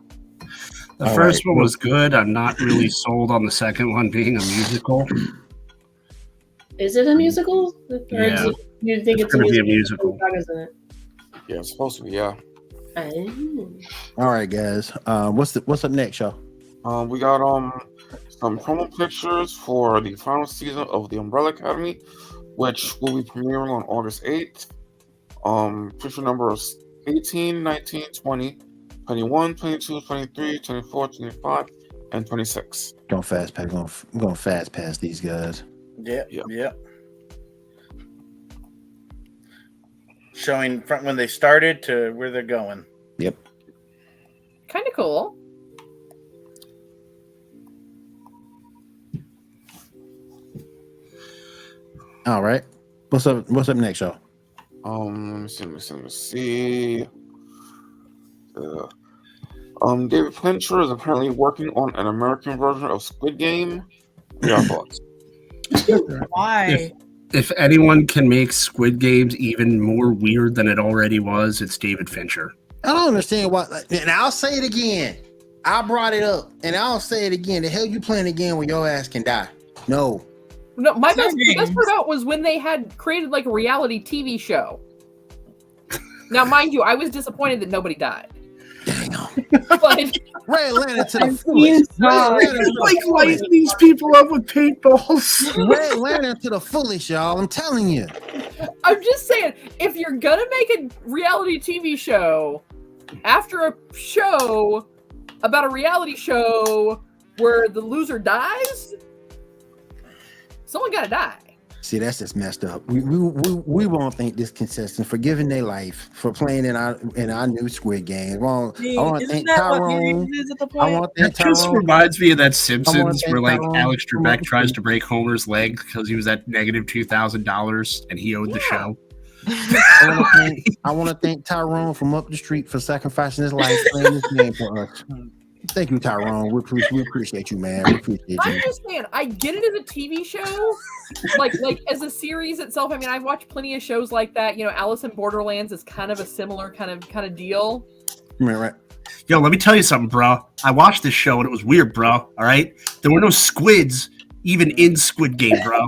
The first one was good. I'm not really sold on the second one being a musical. Is it a musical? Yeah. You think it's going to be a musical? Yeah, it's supposed to be. Yeah. All right, guys. What's up next, Shah? We got some promo pictures for the final season of The Umbrella Academy, which will be premiering on August 8th. Picture numbers 18, 19, 20, 21, 22, 23, 24, 25, and 26. I'm going fast past these guys. Yep. Showing from when they started to where they're going. Yep. Kind of cool. All right. What's up next, y'all? Let me see. David Fincher is apparently working on an American version of Squid Game. Your thoughts? Why? If anyone can make Squid Games even more weird than it already was, it's David Fincher. I don't understand why. And I'll say it again. I brought it up, and I'll say it again. The hell you playing again when your ass can die? No. No, my best part out was when they had created like a reality TV show. Now, mind you, I was disappointed that nobody died. Dang on. But Ray Leonard to the fullest. Like lighting these people up with paintballs. Ray Leonard to the fullest, y'all. I'm telling you. I'm just saying, if you're gonna make a reality TV show after a show about a reality show where the loser dies, someone gotta die. See, that's just messed up. We won't think this consistent for giving their life for playing in our new Squid Game. I want to thank Tyrone. That just reminds me of that Simpsons where like Alex Trebek tries to break Homer's leg because he was at negative $2,000 and he owed the show. I want to thank Tyrone from up the street for sacrificing his life playing this game for us. Thank you, Tyrone. We appreciate you, man. We appreciate you. I'm just saying, I get it as a TV show, like as a series itself. I mean, I've watched plenty of shows like that. You know, Alice in Borderlands is kind of a similar kind of deal. Right. Yo, let me tell you something, bro. I watched this show and it was weird, bro. All right, there were no squids even in Squid Game, bro.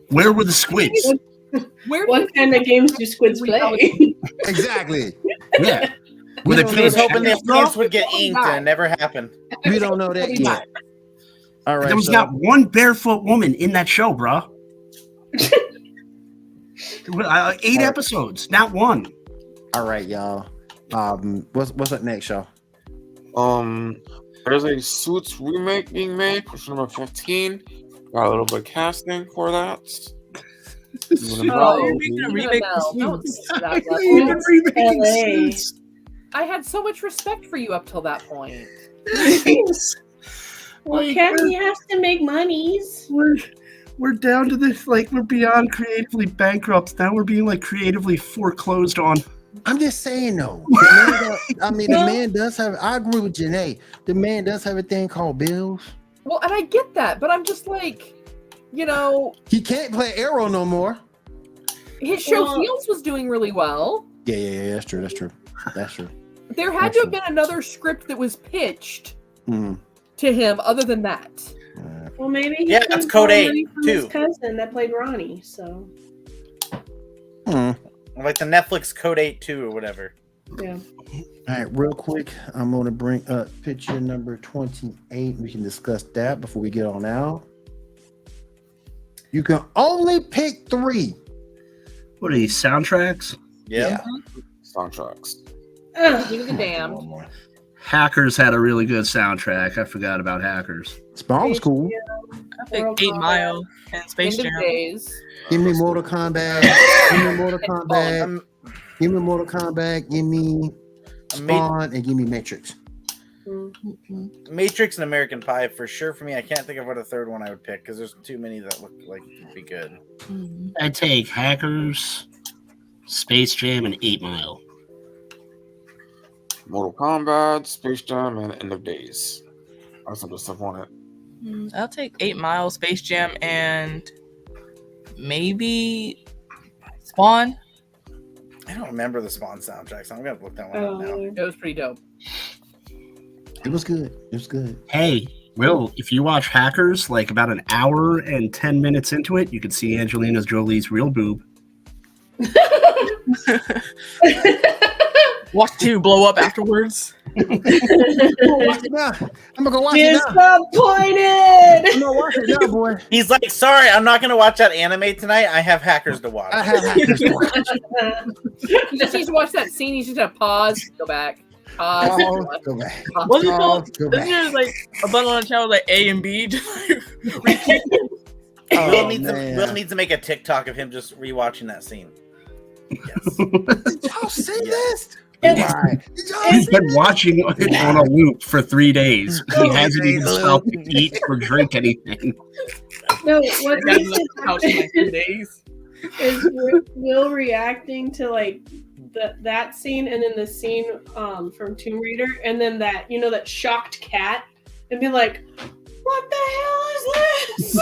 Where were the squids? What kind of games do squids play? Exactly. Yeah. I was hoping the games would get inked and it never happened. We don't know that yet. All right. There was not one barefoot woman in that show, bro. 8 episodes, not one. All right, y'all. What's up next, y'all? There's a Suits remake being made, push number 15. Got a little bit of casting for that. I had so much respect for you up till that point. Well, Kathy has to make monies. We're down to this, like, we're beyond creatively bankrupt. Now we're being like creatively foreclosed on. I'm just saying though. The man does have. I agree with Jenae. The man does have a thing called bills. Well, and I get that, but I'm just like, you know, he can't play Arrow no more. His show Fields was doing really well. Yeah. That's true. There had to have been another script that was pitched to him other than that. Well, maybe that's Code 8 too. His cousin that played Ronnie, so like the Netflix Code 8 2 or whatever. Yeah. All right, real quick, I'm going to bring up picture number 28. We can discuss that before we get on out. You can only pick 3. What are these soundtracks? Yeah. Soundtracks. Give a damn. Hackers had a really good soundtrack. I forgot about Hackers. Spawn was cool. I think 8 Mile and Space End of Jam. days. Give me Mortal Kombat. Give me Mortal Kombat. Give me Mortal Kombat. Give me Spawn and give me Matrix. Matrix and American Pie for sure for me. I can't think of what a third one I would pick because there's too many that look like would be good. I'd take Hackers, Space Jam, and 8 Mile. Mortal Kombat, Space Jam, and End of Days. That's some good stuff on it. I'll take 8 Mile, Space Jam, and maybe Spawn. I don't remember the Spawn soundtrack, so I'm gonna look that one up now. It was pretty dope. It was good. It was good. Hey, Will, if you watch Hackers, like about an hour and 10 minutes into it, you can see Angelina Jolie's real boob. Watch 2 blow up afterwards. I'm gonna go watch it now. Disappointed. I'm gonna watch it now, boy. He's like, sorry, I'm not gonna watch that anime tonight. I have Hackers to watch. I have Hackers to watch. You just need to watch that scene. You just have to pause, go back, pause. Oh, go back. What's it Oh, called? go Isn't back. there like a button on the channel like A and B? Will man. needs to make a TikTok of him just rewatching that scene. Yes. Did y'all see this? Why? Did y'all He's see been this? watching it on a loop for 3 days. He hasn't even stopped to eat or drink anything. No, I what got makes left it the couch in like 2 days. is Will reacting to like that scene and then the scene from Tomb Raider and then that that shocked cat and be like, what the hell is this?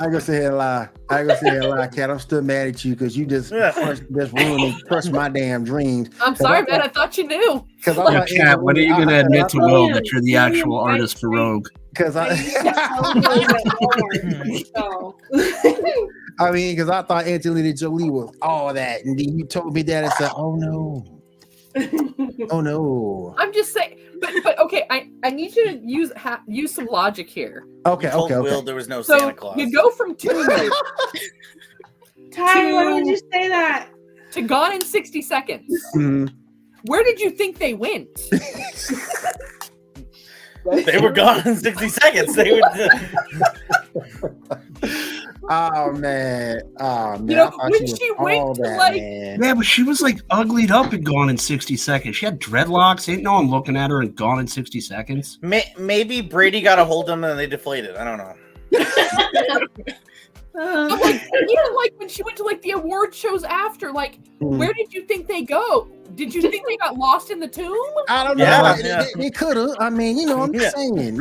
I go say a lie. Cat. I'm still mad at you because you just crushed my damn dreams. I'm sorry, man. I thought you knew. Because Yeah, Kat, when are you going to admit to Will that you're the actual artist for Rogue? Because I mean, because I thought Angelina Jolie was all that, and then you told me that. I said, "Oh no, oh no." I'm just saying, but okay. I need you to use some logic here. Okay, Told okay. Will there was no So Santa Claus. you go from Tomb Raider Ty, why would you say that? to Gone in 60 Seconds. Mhm. Where did you think they went? They were gone in 60 seconds. They would. Oh man, I You know, thought when was she all went to, that, like- man. Yeah, but she was like uglied up and Gone in 60 seconds. She had dreadlocks. Ain't no one looking at her and Gone in 60 seconds. Maybe Brady got a hold of them and they deflated. I don't know. I'm like, even like when she went to like the award shows after, like, where did you think they go? Did you think they got lost in the tomb? I don't know. Yeah. They could have. I mean, I'm just saying.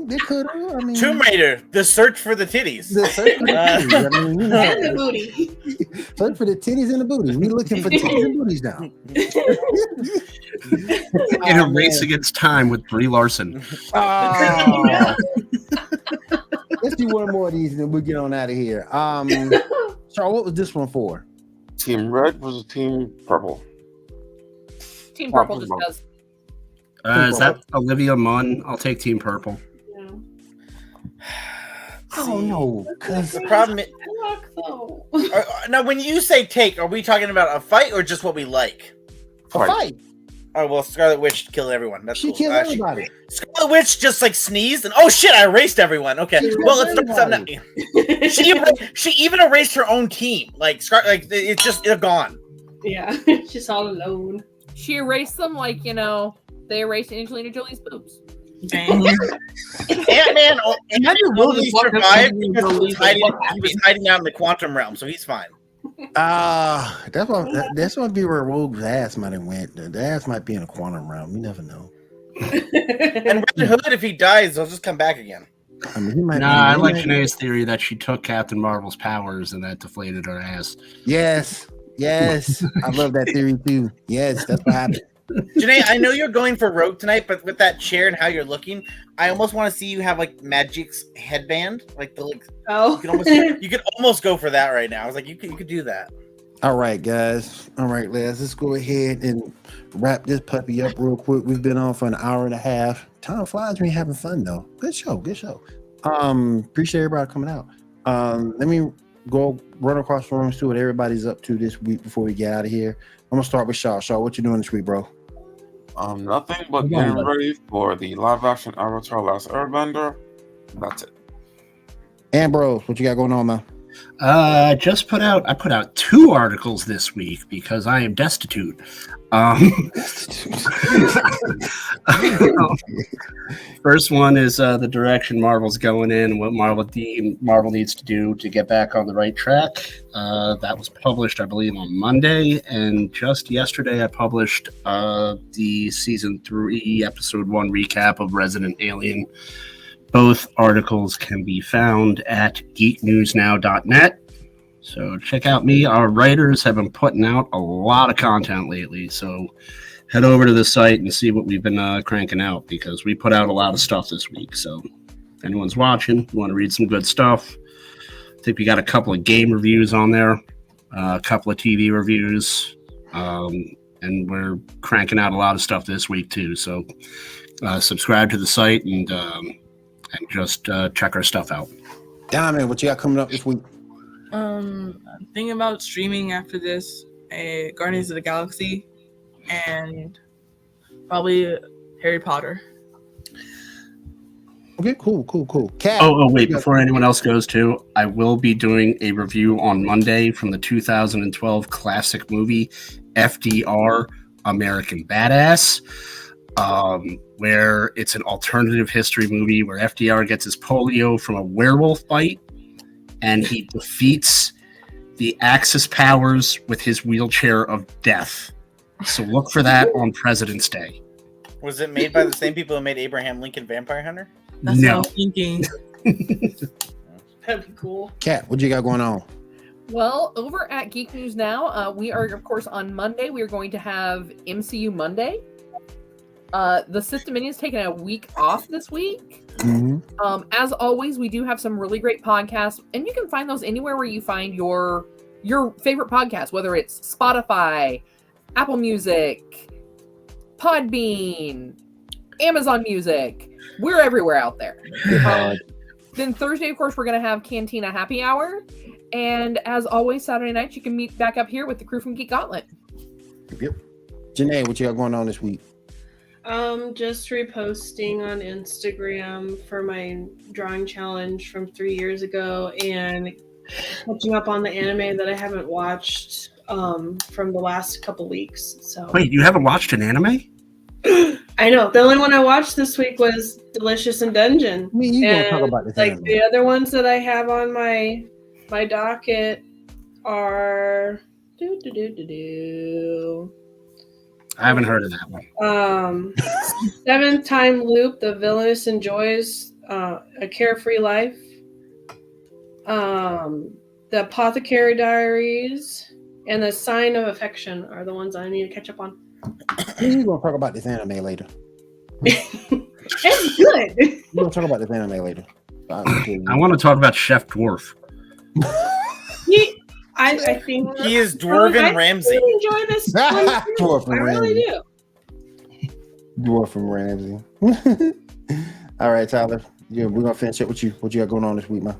They could have. I mean, Tomb Raider, the search for the titties. The search for the titties. I mean, And the booty. search for the titties and the booty. We looking for titties and booties now. In a race against time with Brie Larson. Oh. Let's do one more of these and then we'll get on out of here. So what was this one for? Team Red versus Team Purple. Team Purple just does. Is that Olivia Munn? I'll take Team Purple. Oh no, because The problem is, now when you say take, are we talking about a fight or just what we like? a fight. Oh well, Scarlet Witch killed everyone. That's She cool. killed everybody. Scarlet Witch just like sneezed and oh shit, I erased everyone. Okay, She well killed let's start something. She even erased her own team. Like it's just they're gone. Yeah, she's all alone. She erased them like, they erased Angelina Jolie's boobs. Ant-Man Will only just walked up to survived Angelina because Jolie, he was hiding out in the quantum realm, so he's fine. That's gonna be where Rogue's ass might have went. The ass might be in a quantum realm. You never know. And Red Hood, if he dies, they'll just come back again. I mean, he might. Nah, I like Jenae's theory that she took Captain Marvel's powers and that deflated her ass. Yes, I love that theory too. Yes, that's what happened. Jenae, I know you're going for Rogue tonight, but with that chair and how you're looking, I almost want to see you have like Magic's headband, like the Oh, you could almost go for that right now. I was like, you could do that. All right, guys. All right, let's go ahead and wrap this puppy up real quick. We've been on for an hour and a half. Time flies when you're having fun, though. Good show. Appreciate everybody coming out. Let me go run across the room, see what everybody's up to this week before we get out of here. I'm gonna start with Shah. Shah, what you doing this week, bro? Nothing but getting ready for the live-action Avatar: Last Airbender. That's it. Ambrose, what you got going on, man? I put out 2 articles this week because I am destitute. First one is the direction Marvel's going in, what Marvel needs to do to get back on the right track. That was published, I believe, on Monday, and just yesterday I published the season 3, episode 1 recap of Resident Alien. Both articles can be found at geeknewsnow.net. So check out me. Our writers have been putting out a lot of content lately. So head over to the site and see what we've been cranking out, because we put out a lot of stuff this week. So if anyone's watching, you want to read some good stuff, I think we got a couple of game reviews on there, a couple of TV reviews, and we're cranking out a lot of stuff this week too. So subscribe to the site and just check our stuff out. Diamond, what you got coming up this week? I'm thinking about streaming after this, Guardians of the Galaxy, and probably Harry Potter. Okay, cool. Kat, Oh, wait, before anyone else goes to, I will be doing a review on Monday from the 2012 classic movie FDR, American Badass, where it's an alternative history movie where FDR gets his polio from a werewolf bite, and he defeats the Axis powers with his wheelchair of death. So look for that on President's Day. Was it made by the same people who made Abraham Lincoln Vampire Hunter? That's what I was thinking. That'd be cool. Kat, what you got going on? Well, over at Geek News Now, we are, of course, on Monday, we are going to have MCU Monday. The System Minion's taking a week off this week. Mm-hmm. As always, we do have some really great podcasts, and you can find those anywhere where you find your favorite podcast, whether it's Spotify, Apple Music, Podbean, Amazon Music. We're everywhere out there. Then Thursday, of course, we're going to have Cantina Happy Hour. And as always, Saturday nights, you can meet back up here with the crew from Geek Gauntlet. Yep. Jenae, what you got going on this week? Just reposting on Instagram for my drawing challenge from 3 years ago, and catching up on the anime that I haven't watched from the last couple weeks. So Wait, you haven't watched an anime? I know. The only one I watched this week was Delicious in Dungeon. I mean, you gonna talk about this like anime. the other ones that I have on my docket are I haven't heard of that one. Seventh Time Loop, The Villainous Enjoys a Carefree Life. The Apothecary Diaries and The Sign of Affection are the ones I need to catch up on. We're gonna talk about this anime later. It's good. We're gonna talk about this anime later. I want to talk about Chef Dwarf. I think He is Dwarven Ramsay. I really enjoy this one too. Dwarven I really Ramsay. do. Dwarf from Ramsey. All right, Tyler. Yeah, we're gonna finish it with you. What you got going on this week, man?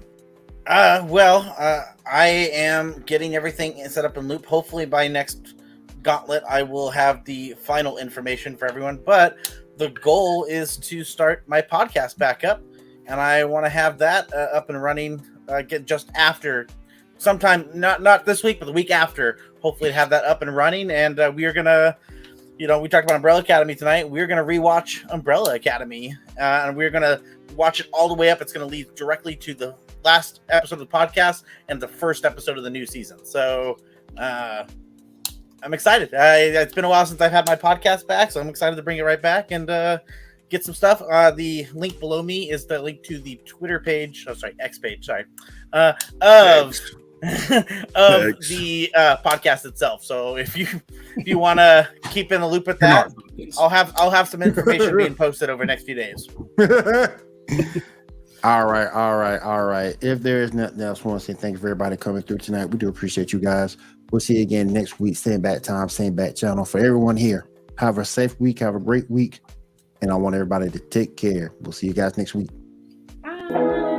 I am getting everything set up in Loop. Hopefully by next Gauntlet, I will have the final information for everyone. But the goal is to start my podcast back up, and I want to have that up and running. Get just after, sometime not this week, but the week after. Hopefully, have that up and running. And we are gonna, we talked about Umbrella Academy tonight. We're gonna rewatch Umbrella Academy, and we're gonna watch it all the way up. It's gonna lead directly to the last episode of the podcast and the first episode of the new season. So I'm excited. It's been a while since I've had my podcast back, so I'm excited to bring it right back and get some stuff. The link below me is the link to the Twitter page. X page. Of the podcast itself. So if you want to keep in the loop with that, I'll have some information being posted over the next few days. All right. If there is nothing else, I want to say thank you for everybody coming through tonight. We do appreciate you guys. We'll see you again next week. Same bat time, same bat channel. For everyone here, have a safe week. Have a great week. And I want everybody to take care. We'll see you guys next week. Bye.